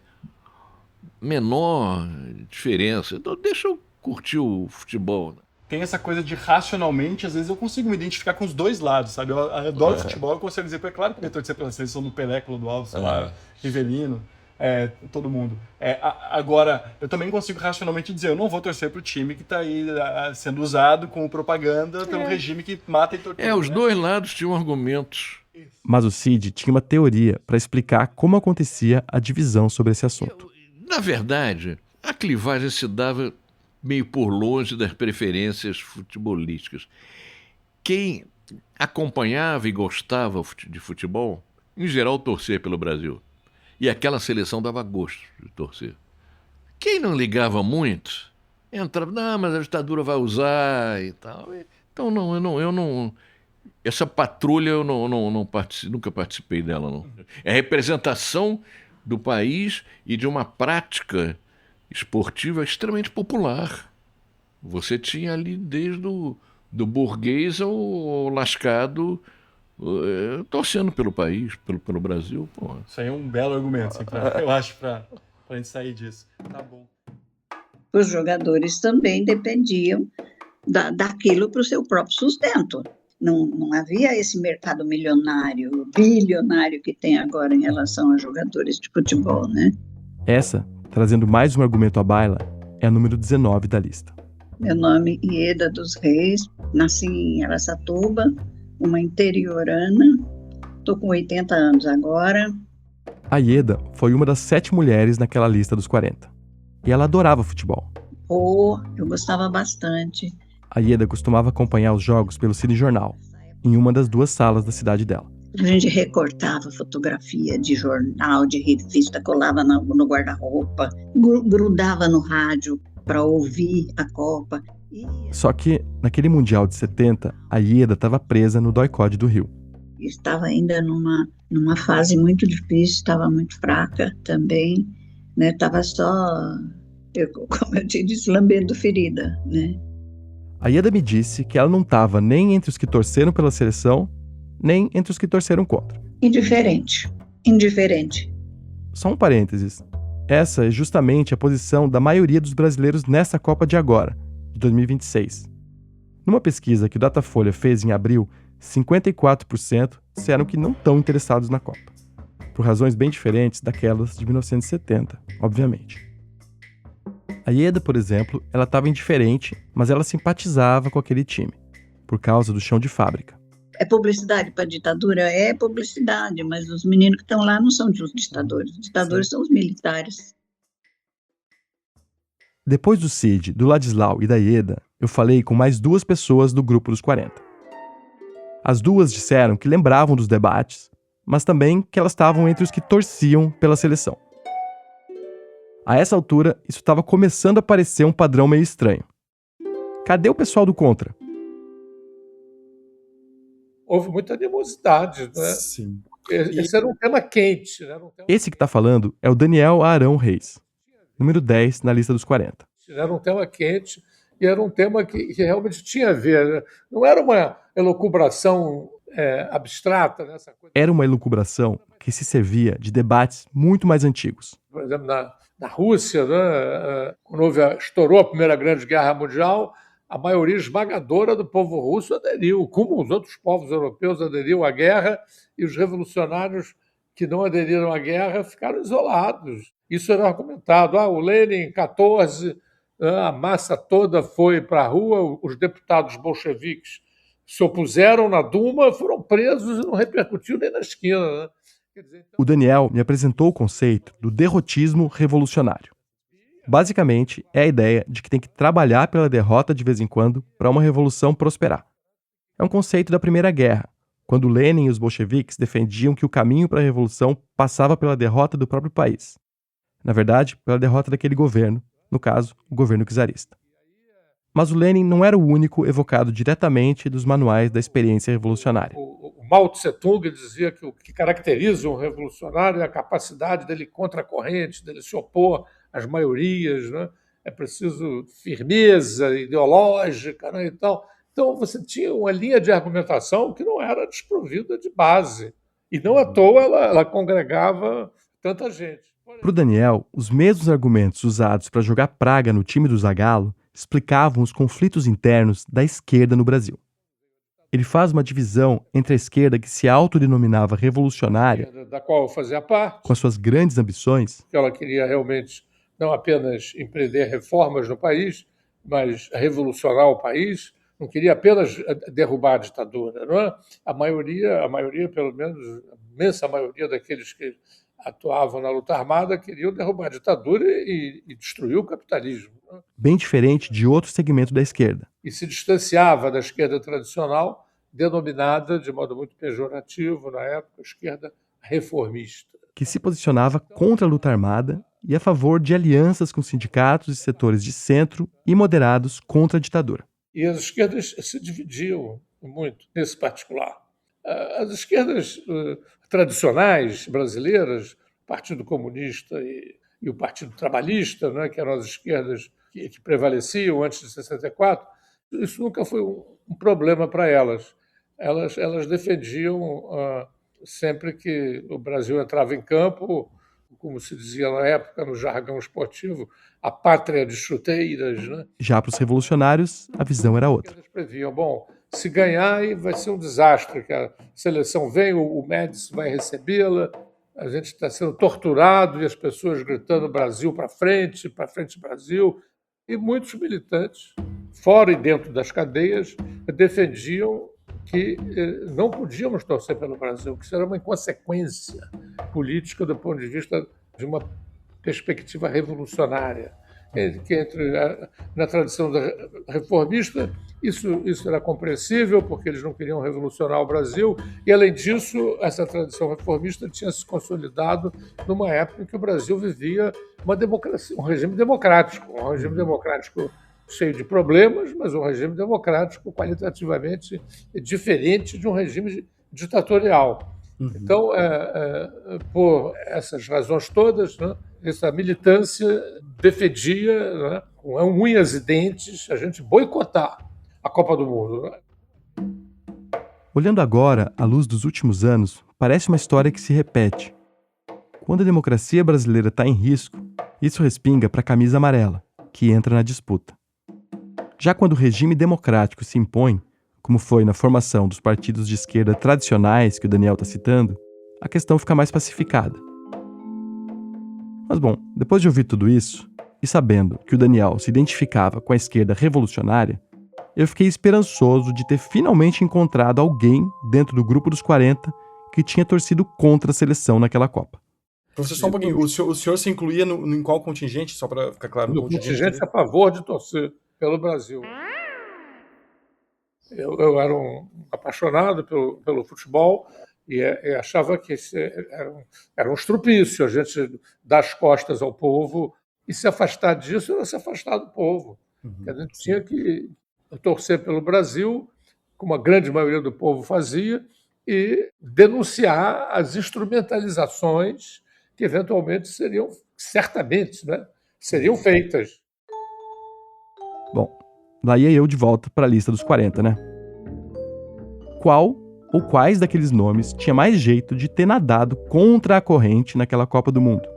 menor diferença. Então deixa eu curtir o futebol. Tem essa coisa de racionalmente, às vezes eu consigo me identificar com os dois lados, sabe? Eu adoro futebol, eu consigo dizer, é claro que eu torcer pela seleção do Pelé, Clodoaldo, Rivelino, todo mundo. Agora, eu também consigo racionalmente dizer, eu não vou torcer pro time que tá aí sendo usado como propaganda pelo regime que mata e tortura. Os dois lados tinham argumentos. Mas o Cid tinha uma teoria para explicar como acontecia a divisão sobre esse assunto. Na verdade, a clivagem se dava meio por longe das preferências futebolísticas. Quem acompanhava e gostava de futebol, em geral, torcia pelo Brasil. E aquela seleção dava gosto de torcer. Quem não ligava muito, entrava, mas a ditadura vai usar e tal. Então, eu Essa patrulha eu nunca participei dela, não. É a representação do país e de uma prática esportiva extremamente popular. Você tinha ali desde do burguês ao lascado torcendo pelo país, pelo Brasil. Pô. Isso aí é um belo argumento, assim, eu acho, pra gente sair disso. Tá bom. Os jogadores também dependiam daquilo para o seu próprio sustento. Não havia esse mercado milionário, bilionário que tem agora em relação a jogadores de futebol, né? Essa, trazendo mais um argumento à baila, é a número 19 da lista. Meu nome é Ieda dos Reis, nasci em Araçatuba, uma interiorana, estou com 80 anos agora. A Ieda foi uma das 7 mulheres naquela lista dos 40. E ela adorava futebol. Eu gostava bastante. A Ieda costumava acompanhar os jogos pelo cinejornal, em uma das 2 salas da cidade dela. A gente recortava fotografia de jornal, de revista, colava no guarda-roupa, grudava no rádio para ouvir a Copa. Só que, naquele Mundial de 70, a Ieda estava presa no DOI-CODE do Rio. Estava ainda numa fase muito difícil, estava muito fraca também, né? Estava só, como eu te disse, lambendo ferida, né? A Ieda me disse que ela não estava nem entre os que torceram pela seleção, nem entre os que torceram contra. Indiferente. Só um parênteses. Essa é justamente a posição da maioria dos brasileiros nessa Copa de agora, de 2026. Numa pesquisa que o Datafolha fez em abril, 54% disseram que não estão interessados na Copa. Por razões bem diferentes daquelas de 1970, obviamente. A Ieda, por exemplo, ela estava indiferente, mas ela simpatizava com aquele time, por causa do chão de fábrica. É publicidade para a ditadura? É publicidade, mas os meninos que estão lá não são os ditadores. Os ditadores são os militares. Depois do Cid, do Ladislau e da Ieda, eu falei com mais 2 pessoas do grupo dos 40. As 2 disseram que lembravam dos debates, mas também que elas estavam entre os que torciam pela seleção. A essa altura, isso estava começando a parecer um padrão meio estranho. Cadê o pessoal do contra? Houve muita animosidade, né? Sim. Esse era um tema quente, né? Esse que está falando é o Daniel Arão Reis, número 10 na lista dos 40. Era um tema quente e era um tema que realmente tinha a ver, né? Não era uma elucubração abstrata, né? Essa coisa... Era uma elucubração que se servia de debates muito mais antigos. Por exemplo, na Rússia, né? Quando estourou a Primeira Grande Guerra Mundial, a maioria esmagadora do povo russo aderiu, como os outros povos europeus aderiam à guerra, e os revolucionários que não aderiram à guerra ficaram isolados. Isso era argumentado. O Lenin, em 14, a massa toda foi para a rua, os deputados bolcheviques se opuseram na Duma, foram presos e não repercutiu nem na esquina, né? O Daniel me apresentou o conceito do derrotismo revolucionário. Basicamente, é a ideia de que tem que trabalhar pela derrota de vez em quando para uma revolução prosperar. É um conceito da Primeira Guerra, quando Lenin e os bolcheviques defendiam que o caminho para a revolução passava pela derrota do próprio país. Na verdade, pela derrota daquele governo, no caso, o governo czarista. Mas o Lenin não era o único evocado diretamente dos manuais da experiência revolucionária. O Mao Tse-tung dizia que o que caracteriza um revolucionário é a capacidade dele ir contra a corrente, dele se opor às maiorias, né? É preciso firmeza ideológica, né, e tal. Então você tinha uma linha de argumentação que não era desprovida de base. E não à toa ela congregava tanta gente. Para o Daniel, os mesmos argumentos usados para jogar praga no time do Zagallo explicavam os conflitos internos da esquerda no Brasil. Ele faz uma divisão entre a esquerda que se autodenominava revolucionária, da qual eu fazia parte, com as suas grandes ambições, que ela queria realmente não apenas empreender reformas no país, mas revolucionar o país, não queria apenas derrubar a ditadura, não é? A maioria, pelo menos, a imensa maioria daqueles que atuavam na luta armada queriam derrubar a ditadura e destruir o capitalismo. Não é? Bem diferente de outro segmento da esquerda. E se distanciava da esquerda tradicional, denominada, de modo muito pejorativo na época, esquerda reformista. Que se posicionava contra a luta armada e a favor de alianças com sindicatos e setores de centro e moderados contra a ditadura. E as esquerdas se dividiam muito nesse particular. As esquerdas tradicionais brasileiras, o Partido Comunista e o Partido Trabalhista, né, que eram as esquerdas que prevaleciam antes de 64, isso nunca foi um problema para elas. Elas defendiam, sempre que o Brasil entrava em campo, como se dizia na época, no jargão esportivo, a pátria de chuteiras. Né? Já para os revolucionários, a visão era outra. Eles previam, bom, se ganhar vai ser um desastre, que a seleção vem, o Médici vai recebê-la, a gente está sendo torturado e as pessoas gritando Brasil para frente Brasil. E muitos militantes, fora e dentro das cadeias, defendiam que não podíamos torcer pelo Brasil, que isso era uma inconsequência política do ponto de vista de uma perspectiva revolucionária. Na tradição reformista, isso era compreensível, porque eles não queriam revolucionar o Brasil, e, além disso, essa tradição reformista tinha se consolidado numa época em que o Brasil vivia uma democracia, um regime democrático cheio de problemas, mas um regime democrático qualitativamente diferente de um regime ditatorial. Então, por essas razões todas, né, essa militância defendia, né, com unhas e dentes, a gente boicotar a Copa do Mundo. Né? Olhando agora, à luz dos últimos anos, parece uma história que se repete. Quando a democracia brasileira está em risco, isso respinga para a camisa amarela, que entra na disputa. Já quando o regime democrático se impõe, como foi na formação dos partidos de esquerda tradicionais que o Daniel está citando, a questão fica mais pacificada. Mas bom, depois de ouvir tudo isso, e sabendo que o Daniel se identificava com a esquerda revolucionária, eu fiquei esperançoso de ter finalmente encontrado alguém dentro do grupo dos 40 que tinha torcido contra a seleção naquela Copa. Professor, só um pouquinho, o senhor se incluía em qual contingente, só para ficar claro? No contingente a favor de torcer pelo Brasil. Eu era um apaixonado pelo futebol e achava que era um estrupício a gente dar as costas ao povo e se afastar disso era se afastar do povo. A gente tinha que torcer pelo Brasil, como a grande maioria do povo fazia, e denunciar as instrumentalizações que eventualmente certamente, né, seriam feitas. Bom, lá ia eu de volta para a lista dos 40, né? Qual ou quais daqueles nomes tinha mais jeito de ter nadado contra a corrente naquela Copa do Mundo?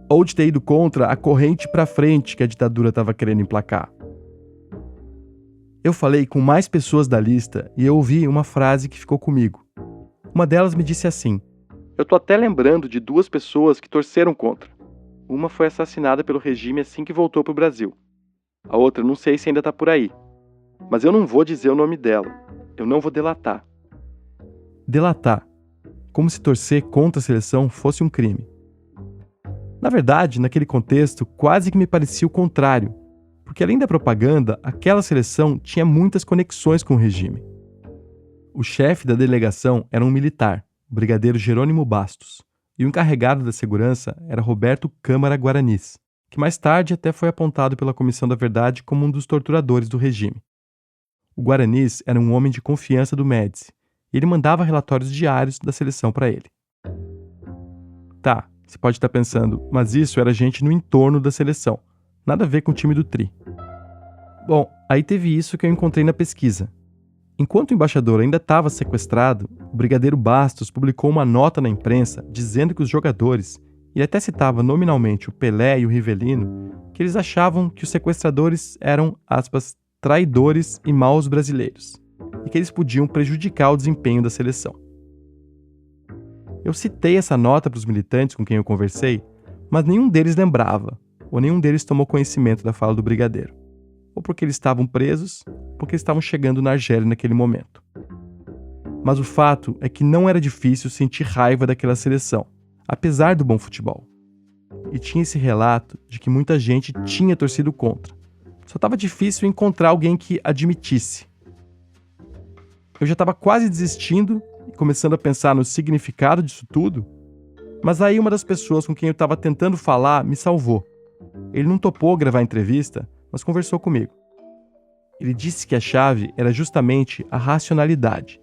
Ou de ter ido contra a corrente para frente que a ditadura estava querendo emplacar? Eu falei com mais pessoas da lista e eu ouvi uma frase que ficou comigo. Uma delas me disse assim: eu tô até lembrando de 2 pessoas que torceram contra. Uma foi assassinada pelo regime assim que voltou pro Brasil. A outra não sei se ainda tá por aí. Mas eu não vou dizer o nome dela. Eu não vou delatar. Delatar. Como se torcer contra a seleção fosse um crime. Na verdade, naquele contexto, quase que me parecia o contrário. Porque além da propaganda, aquela seleção tinha muitas conexões com o regime. O chefe da delegação era um militar, o brigadeiro Jerônimo Bastos. E o encarregado da segurança era Roberto Câmara Guaranis, que mais tarde até foi apontado pela Comissão da Verdade como um dos torturadores do regime. O Guaranis era um homem de confiança do Médici, e ele mandava relatórios diários da seleção para ele. Tá, você pode estar pensando, mas isso era gente no entorno da seleção, nada a ver com o time do Tri. Bom, aí teve isso que eu encontrei na pesquisa. Enquanto o embaixador ainda estava sequestrado, o brigadeiro Bastos publicou uma nota na imprensa dizendo que os jogadores, e até citava nominalmente o Pelé e o Rivelino, que eles achavam que os sequestradores eram, aspas, traidores e maus brasileiros, e que eles podiam prejudicar o desempenho da seleção. Eu citei essa nota para os militantes com quem eu conversei, mas nenhum deles lembrava, ou nenhum deles tomou conhecimento da fala do brigadeiro. Ou porque eles estavam presos, ou porque eles estavam chegando na Argélia naquele momento. Mas o fato é que não era difícil sentir raiva daquela seleção, apesar do bom futebol. E tinha esse relato de que muita gente tinha torcido contra. Só estava difícil encontrar alguém que admitisse. Eu já estava quase desistindo e começando a pensar no significado disso tudo, mas aí uma das pessoas com quem eu estava tentando falar me salvou. Ele não topou gravar a entrevista, mas conversou comigo. Ele disse que a chave era justamente a racionalidade.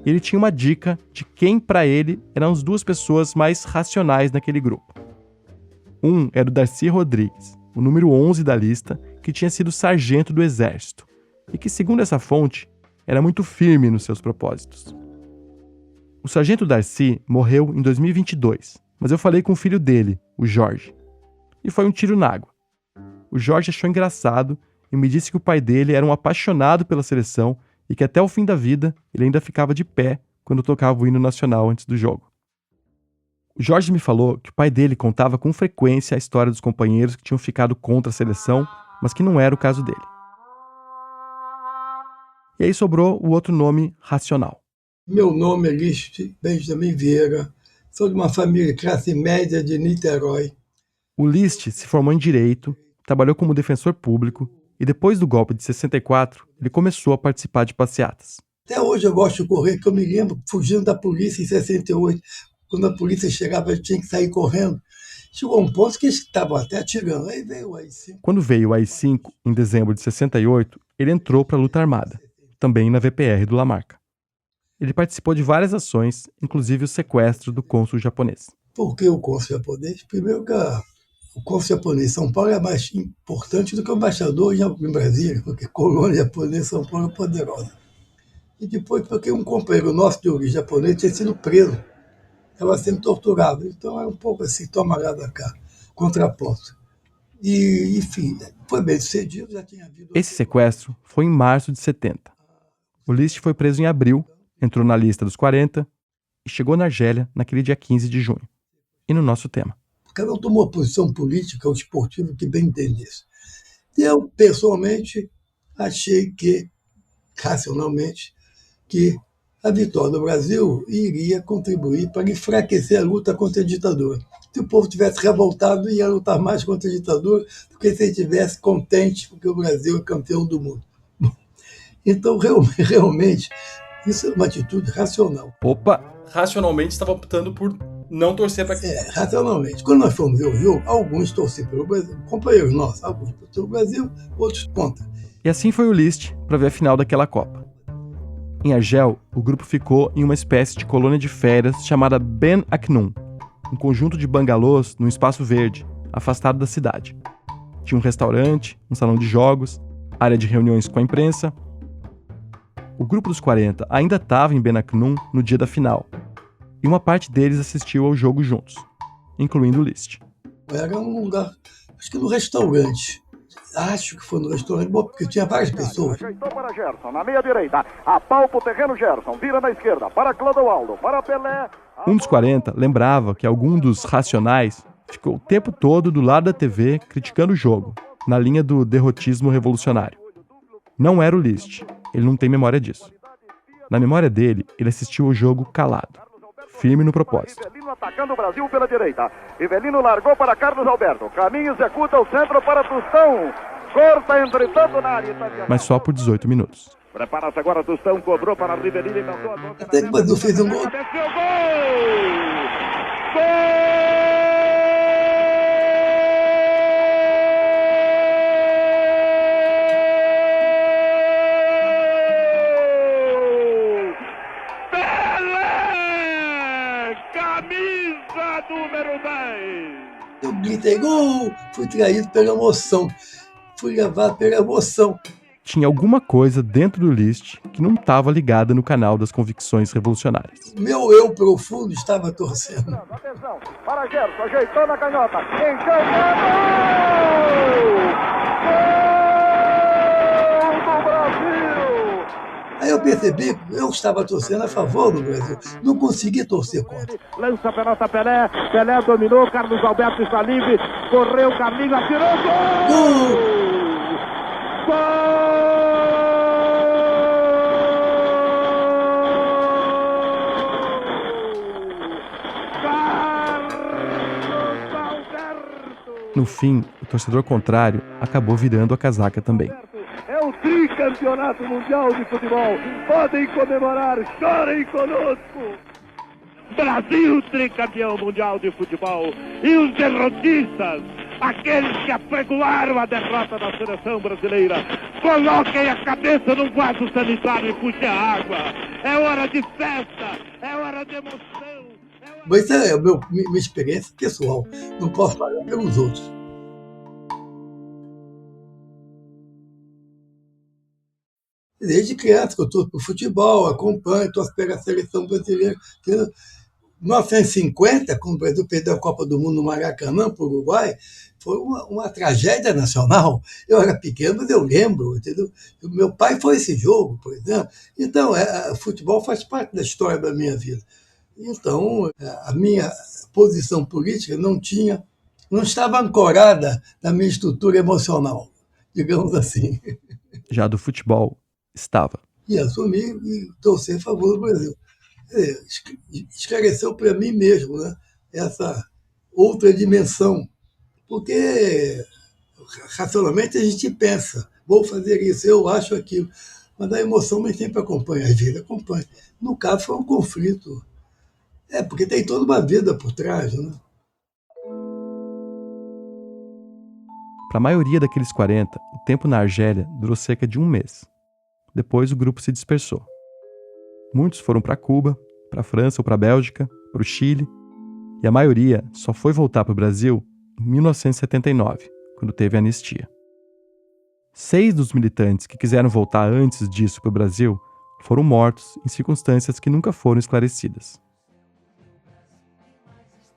Ele tinha uma dica de quem, para ele, eram as duas pessoas mais racionais naquele grupo. Um era o Darcy Rodrigues, o número 11 da lista, que tinha sido sargento do Exército, e que, segundo essa fonte, era muito firme nos seus propósitos. O sargento Darcy morreu em 2022, mas eu falei com o filho dele, o Jorge. E foi um tiro na água. O Jorge achou engraçado e me disse que o pai dele era um apaixonado pela seleção e que até o fim da vida ele ainda ficava de pé quando tocava o hino nacional antes do jogo. O Jorge me falou que o pai dele contava com frequência a história dos companheiros que tinham ficado contra a seleção, mas que não era o caso dele. E aí sobrou o outro nome racional. Meu nome é List Benjamin Vieira, sou de uma família de classe média de Niterói. O List se formou em Direito, trabalhou como defensor público e depois do golpe de 64, ele começou a participar de passeatas. Até hoje eu gosto de correr, porque eu me lembro fugindo da polícia em 68. Quando a polícia chegava, eu tinha que sair correndo. Chegou um ponto que eles estavam até atirando. Aí veio o AI-5. Quando veio o AI-5, em dezembro de 68, ele entrou para a luta armada, também na VPR do Lamarca. Ele participou de várias ações, inclusive o sequestro do cônsul japonês. Por que o cônsul japonês? Primeiro que o cônsul japonês em São Paulo é mais importante do que o embaixador em Brasília, porque colônia japonesa em São Paulo é poderosa. E depois porque um companheiro nosso de origem japonesa tinha sido preso. Estava sendo torturado. Então era um pouco assim, toma lá da cá, contraposto. E, enfim, foi bem sucedido, já tinha havido... Esse sequestro foi em março de 70. O List foi preso em abril, entrou na lista dos 40 e chegou na Argélia naquele dia 15 de junho. E no nosso tema. Cada um tomou uma posição política ou esportiva que bem entendesse. Eu, pessoalmente, achei que, racionalmente, que a vitória do Brasil iria contribuir para enfraquecer a luta contra a ditadura. Se o povo tivesse revoltado, ia lutar mais contra a ditadura do que se ele estivesse contente porque o Brasil é campeão do mundo. Então, realmente, isso é uma atitude racional. Opa! Racionalmente, estava optando por não torcer para... racionalmente. Quando nós fomos ver o jogo, alguns torceram pelo Brasil. Companheiros nossos, alguns torceram pelo Brasil, outros contra. E assim foi o List para ver a final daquela Copa. Em Argel, o grupo ficou em uma espécie de colônia de férias chamada Ben Aknoun, um conjunto de bangalôs num espaço verde, afastado da cidade. Tinha um restaurante, um salão de jogos, área de reuniões com a imprensa. O grupo dos 40 ainda estava em Ben Aknoun no dia da final, e uma parte deles assistiu ao jogo juntos, incluindo o List. Era um lugar, acho que no restaurante. Acho que foi no restaurante, porque tinha várias pessoas. Ajeitou para Gerson, na meia direita, apalpa o terreno Gerson, vira na esquerda, para Clodoaldo, para Pelé. Um dos 40 lembrava que algum dos racionais ficou o tempo todo do lado da TV criticando o jogo, na linha do derrotismo revolucionário. Não era o List, ele não tem memória disso. Na memória dele, ele assistiu ao jogo calado, firme no propósito. Rivelino atacando o Brasil pela direita. Rivelino largou para Carlos Alberto. Caminho executa o centro para Tostão. Corta entretanto na área italiana. Mas só por 18 minutos. Prepara-se agora Tostão, cobrou para Rivelino e cantou a bola. Até que o Brasil fez um gol. Gol! Eu gritei gol, fui traído pela emoção, fui levado pela emoção. Tinha alguma coisa dentro do List que não estava ligada no canal das convicções revolucionárias. Meu eu profundo estava torcendo. Atenção, para Gerson, ajeitou na canhota, encheu o gol do Brasil! Aí eu percebi que eu estava torcendo a favor do Brasil, não consegui torcer contra. Lança a pelota Pelé, Pelé dominou, Carlos Alberto está livre, correu, Carlinhos atirou, gol! Gol! No fim, o torcedor contrário acabou virando a casaca também. É o tricampeonato mundial de futebol. Podem comemorar, chorem conosco. Brasil, tricampeão mundial de futebol. E os derrotistas, aqueles que apregoaram a derrota da seleção brasileira, Coloquem a cabeça no vaso sanitário e puxem a água. É hora de festa, é hora de emoção. Mas isso é minha experiência pessoal. Não posso falar pelos outros. Desde criança que eu torço para o futebol, acompanho, torço pela seleção brasileira. Em 1950, quando o Brasil perdeu a Copa do Mundo no Maracanã para o Uruguai, foi uma tragédia nacional. Eu era pequeno, mas eu lembro, entendeu? O meu pai foi esse jogo, por exemplo. Então, o futebol faz parte da história da minha vida. Então, a minha posição política não estava ancorada na minha estrutura emocional, digamos assim. Já do futebol, estava. E assumir e torcer a favor do Brasil. Esclareceu para mim mesmo, né, essa outra dimensão. Porque, racionalmente, a gente pensa, vou fazer isso, eu acho aquilo. Mas a emoção nem sempre acompanha, às vezes acompanha. No caso, foi um conflito. Porque tem toda uma vida por trás, né? Para a maioria daqueles 40, o tempo na Argélia durou cerca de um mês. Depois o grupo se dispersou. Muitos foram para Cuba, para a França ou para a Bélgica, para o Chile, e a maioria só foi voltar para o Brasil em 1979, quando teve a anistia. 6 dos militantes que quiseram voltar antes disso para o Brasil foram mortos em circunstâncias que nunca foram esclarecidas.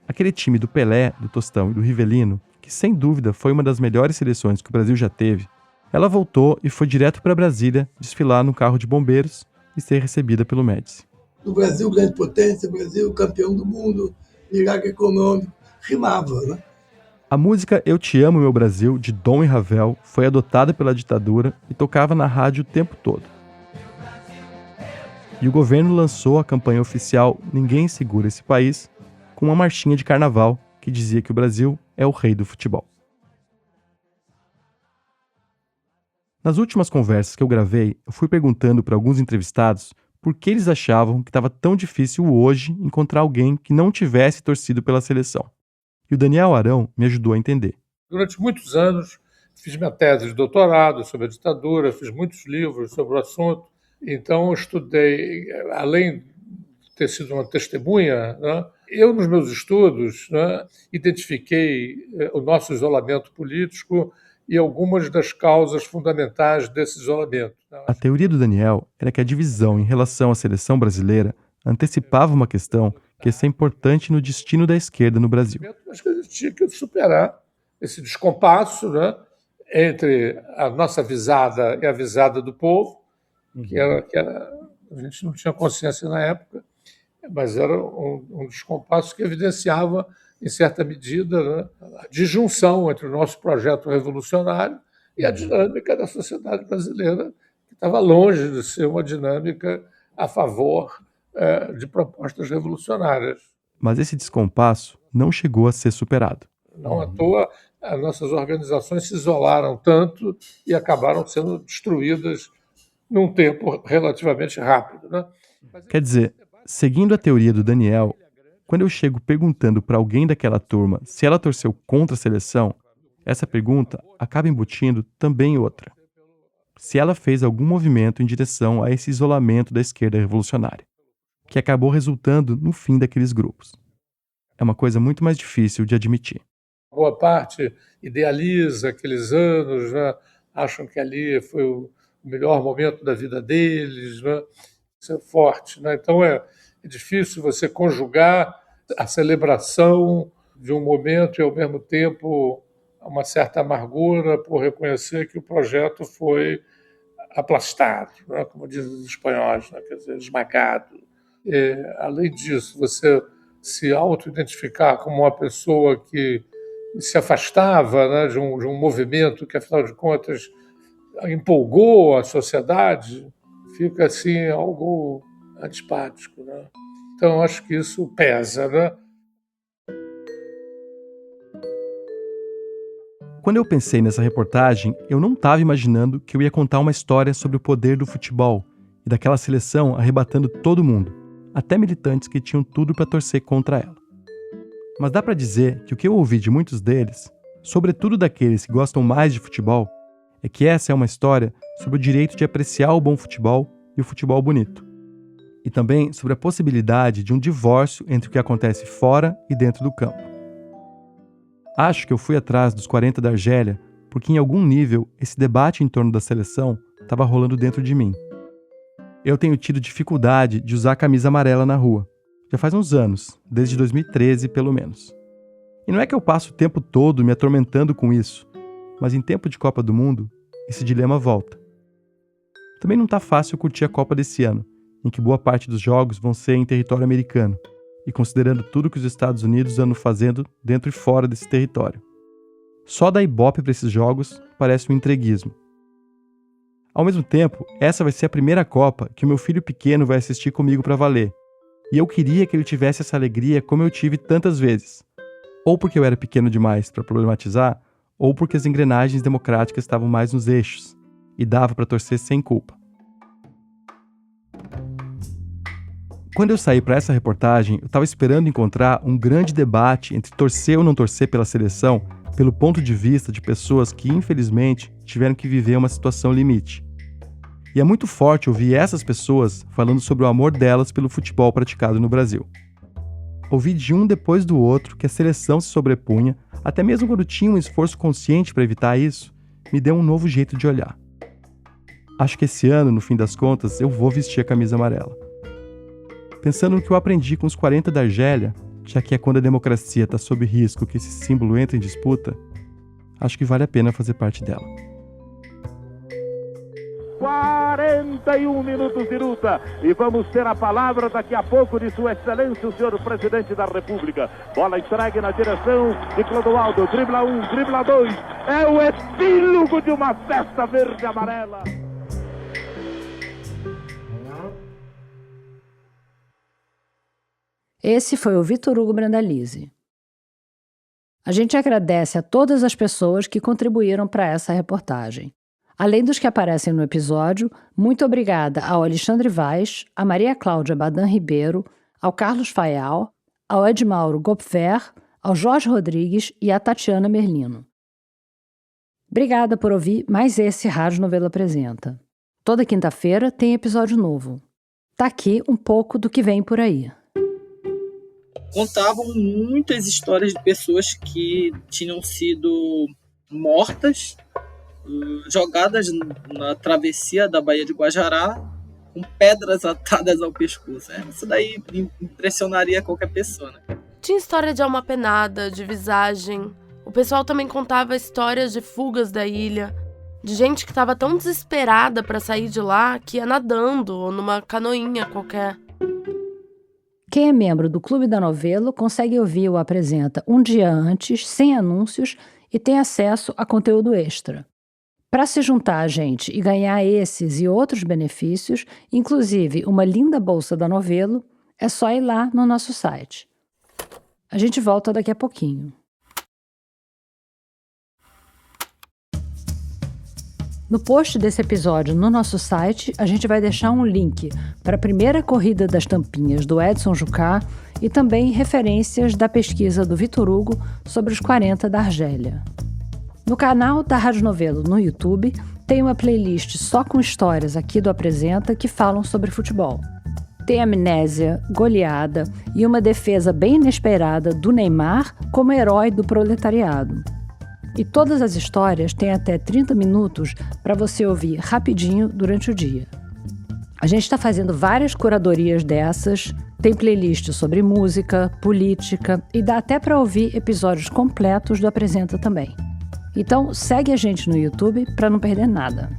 Aquele time do Pelé, do Tostão e do Rivelino, que sem dúvida foi uma das melhores seleções que o Brasil já teve, ela voltou e foi direto para Brasília desfilar no carro de bombeiros e ser recebida pelo Médici. O Brasil, grande potência, o Brasil, campeão do mundo, milagre econômico, rimava, né? A música Eu Te Amo, Meu Brasil, de Dom e Ravel, foi adotada pela ditadura e tocava na rádio o tempo todo. E o governo lançou a campanha oficial Ninguém Segura Esse País, com uma marchinha de carnaval que dizia que o Brasil é o rei do futebol. Nas últimas conversas que eu gravei, eu fui perguntando para alguns entrevistados por que eles achavam que estava tão difícil hoje encontrar alguém que não tivesse torcido pela seleção. E o Daniel Arão me ajudou a entender. Durante muitos anos, fiz minha tese de doutorado sobre a ditadura, fiz muitos livros sobre o assunto. Então, eu estudei, além de ter sido uma testemunha, né, eu, nos meus estudos, né, identifiquei o nosso isolamento político e algumas das causas fundamentais desse isolamento. A teoria do Daniel era que a divisão em relação à seleção brasileira antecipava uma questão que ia ser importante no destino da esquerda no Brasil. Mas que a gente tinha que superar esse descompasso, né, entre a nossa visada e a visada do povo, que era, a gente não tinha consciência na época, mas era um descompasso que evidenciava, em certa medida, né, a disjunção entre o nosso projeto revolucionário e a dinâmica da sociedade brasileira, que estava longe de ser uma dinâmica a favor de propostas revolucionárias. Mas esse descompasso não chegou a ser superado. Não à toa, as nossas organizações se isolaram tanto e acabaram sendo destruídas num tempo relativamente rápido, né? Quer dizer, seguindo a teoria do Daniel, quando eu chego perguntando para alguém daquela turma se ela torceu contra a seleção, essa pergunta acaba embutindo também outra. Se ela fez algum movimento em direção a esse isolamento da esquerda revolucionária, que acabou resultando no fim daqueles grupos. É uma coisa muito mais difícil de admitir. Boa parte idealiza aqueles anos, né? Acham que ali foi o melhor momento da vida deles, né? Isso é forte, né? Então é difícil você conjugar a celebração de um momento e, ao mesmo tempo, uma certa amargura por reconhecer que o projeto foi aplastado, né? Como dizem os espanhóis, né? Quer dizer, esmagado. Além disso, você se auto-identificar como uma pessoa que se afastava, né, de um movimento que, afinal de contas, empolgou a sociedade, fica assim algo antipático, né? Então, acho que isso pesa, né? Quando eu pensei nessa reportagem, eu não estava imaginando que eu ia contar uma história sobre o poder do futebol e daquela seleção arrebatando todo mundo, até militantes que tinham tudo para torcer contra ela. Mas dá para dizer que o que eu ouvi de muitos deles, sobretudo daqueles que gostam mais de futebol, é que essa é uma história sobre o direito de apreciar o bom futebol e o futebol bonito. E também sobre a possibilidade de um divórcio entre o que acontece fora e dentro do campo. Acho que eu fui atrás dos 40 da Argélia porque, em algum nível, esse debate em torno da seleção estava rolando dentro de mim. Eu tenho tido dificuldade de usar a camisa amarela na rua. Já faz uns anos, desde 2013 pelo menos. E não é que eu passo o tempo todo me atormentando com isso, mas em tempo de Copa do Mundo, esse dilema volta. Também não tá fácil curtir a Copa desse ano, em que boa parte dos jogos vão ser em território americano, e considerando tudo que os Estados Unidos andam fazendo dentro e fora desse território. Só dar ibope para esses jogos parece um entreguismo. Ao mesmo tempo, essa vai ser a primeira Copa que o meu filho pequeno vai assistir comigo para valer, e eu queria que ele tivesse essa alegria como eu tive tantas vezes. Ou porque eu era pequeno demais para problematizar, ou porque as engrenagens democráticas estavam mais nos eixos, e dava para torcer sem culpa. Quando eu saí para essa reportagem, eu estava esperando encontrar um grande debate entre torcer ou não torcer pela seleção, pelo ponto de vista de pessoas que, infelizmente, tiveram que viver uma situação limite. E é muito forte ouvir essas pessoas falando sobre o amor delas pelo futebol praticado no Brasil. Ouvi de um depois do outro que a seleção se sobrepunha, até mesmo quando tinha um esforço consciente para evitar isso, me deu um novo jeito de olhar. Acho que esse ano, no fim das contas, eu vou vestir a camisa amarela. Pensando no que eu aprendi com os 40 da Argélia, já que é quando a democracia está sob risco que esse símbolo entra em disputa, acho que vale a pena fazer parte dela. 41 minutos de luta e vamos ter a palavra daqui a pouco de Sua Excelência o senhor Presidente da República. Bola entregue na direção de Clodoaldo, dribla 1, dribla 2, é o epílogo de uma festa verde e amarela. Esse foi o Vitor Hugo Brandalize. A gente agradece a todas as pessoas que contribuíram para essa reportagem. Além dos que aparecem no episódio, muito obrigada ao Alexandre Vaz, a Maria Cláudia Badan Ribeiro, ao Carlos Fayal, ao Edmauro Gopfer, ao Jorge Rodrigues e à Tatiana Merlino. Obrigada por ouvir mais esse Rádio Novelo Apresenta. Toda quinta-feira tem episódio novo. Tá aqui um pouco do que vem por aí. Contavam muitas histórias de pessoas que tinham sido mortas, jogadas na travessia da Baía de Guajará com pedras atadas ao pescoço. Isso daí impressionaria qualquer pessoa, né? Tinha história de alma penada, de visagem. O pessoal também contava histórias de fugas da ilha, de gente que estava tão desesperada para sair de lá que ia nadando ou numa canoinha qualquer. Quem é membro do Clube da Novelo consegue ouvir o Apresenta um dia antes, sem anúncios, e tem acesso a conteúdo extra. Para se juntar a gente e ganhar esses e outros benefícios, inclusive uma linda bolsa da Novelo, é só ir lá no nosso site. A gente volta daqui a pouquinho. No post desse episódio no nosso site, a gente vai deixar um link para a primeira corrida das tampinhas do Edson Jucá e também referências da pesquisa do Vitor Hugo sobre os 40 da Argélia. No canal da Rádio Novelo no YouTube, tem uma playlist só com histórias aqui do Apresenta que falam sobre futebol. Tem amnésia, goleada e uma defesa bem inesperada do Neymar como herói do proletariado. E todas as histórias têm até 30 minutos para você ouvir rapidinho durante o dia. A gente está fazendo várias curadorias dessas, tem playlist sobre música, política e dá até para ouvir episódios completos do Apresenta também. Então segue a gente no YouTube para não perder nada.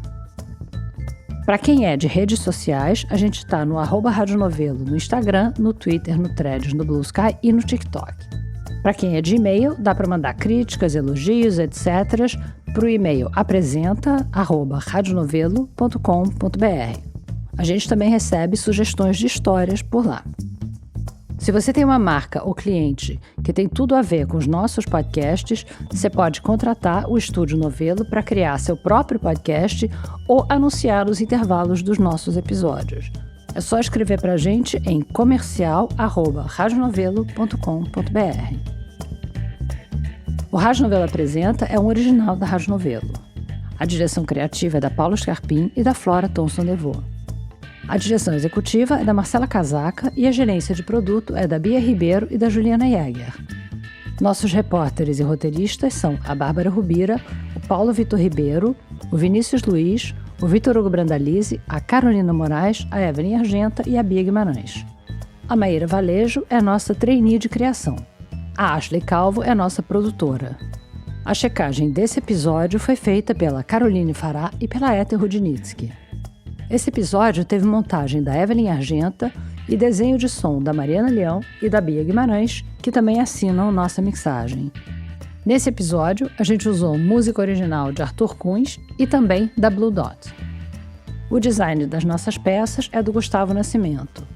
Para quem é de redes sociais, a gente está no @Rádio Novelo no Instagram, no Twitter, no Threads, no Blue Sky e no TikTok. Para quem é de e-mail, dá para mandar críticas, elogios, etc. para o e-mail apresenta@radionovelo.com.br. A gente também recebe sugestões de histórias por lá. Se você tem uma marca ou cliente que tem tudo a ver com os nossos podcasts, você pode contratar o Estúdio Novelo para criar seu próprio podcast ou anunciar os intervalos dos nossos episódios. É só escrever para a gente em comercial@radionovelo.com.br. O Rádio Novelo Apresenta é um original da Rádio Novelo. A direção criativa é da Paula Scarpim e da Flora Thomson-Devaux. A direção executiva é da Marcela Casaca e a gerência de produto é da Bia Ribeiro e da Juliana Jäger. Nossos repórteres e roteiristas são a Bárbara Rubira, o Paulo Vitor Ribeiro, o Vinícius Luiz, o Vitor Hugo Brandalize, a Carolina Moraes, a Evelyn Argenta e a Bia Guimarães. A Maíra Valejo é a nossa trainee de criação. A Ashley Calvo é a nossa produtora. A checagem desse episódio foi feita pela Caroline Fará e pela Éter Rudnitsky. Esse episódio teve montagem da Evelyn Argenta e desenho de som da Mariana Leão e da Bia Guimarães, que também assinam nossa mixagem. Nesse episódio, a gente usou música original de Arthur Kunz e também da Blue Dot. O design das nossas peças é do Gustavo Nascimento.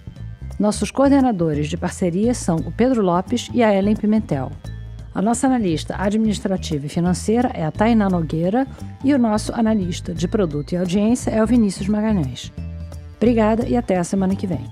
Nossos coordenadores de parceria são o Pedro Lopes e a Ellen Pimentel. A nossa analista administrativa e financeira é a Tainá Nogueira e o nosso analista de produto e audiência é o Vinícius Magalhães. Obrigada e até a semana que vem.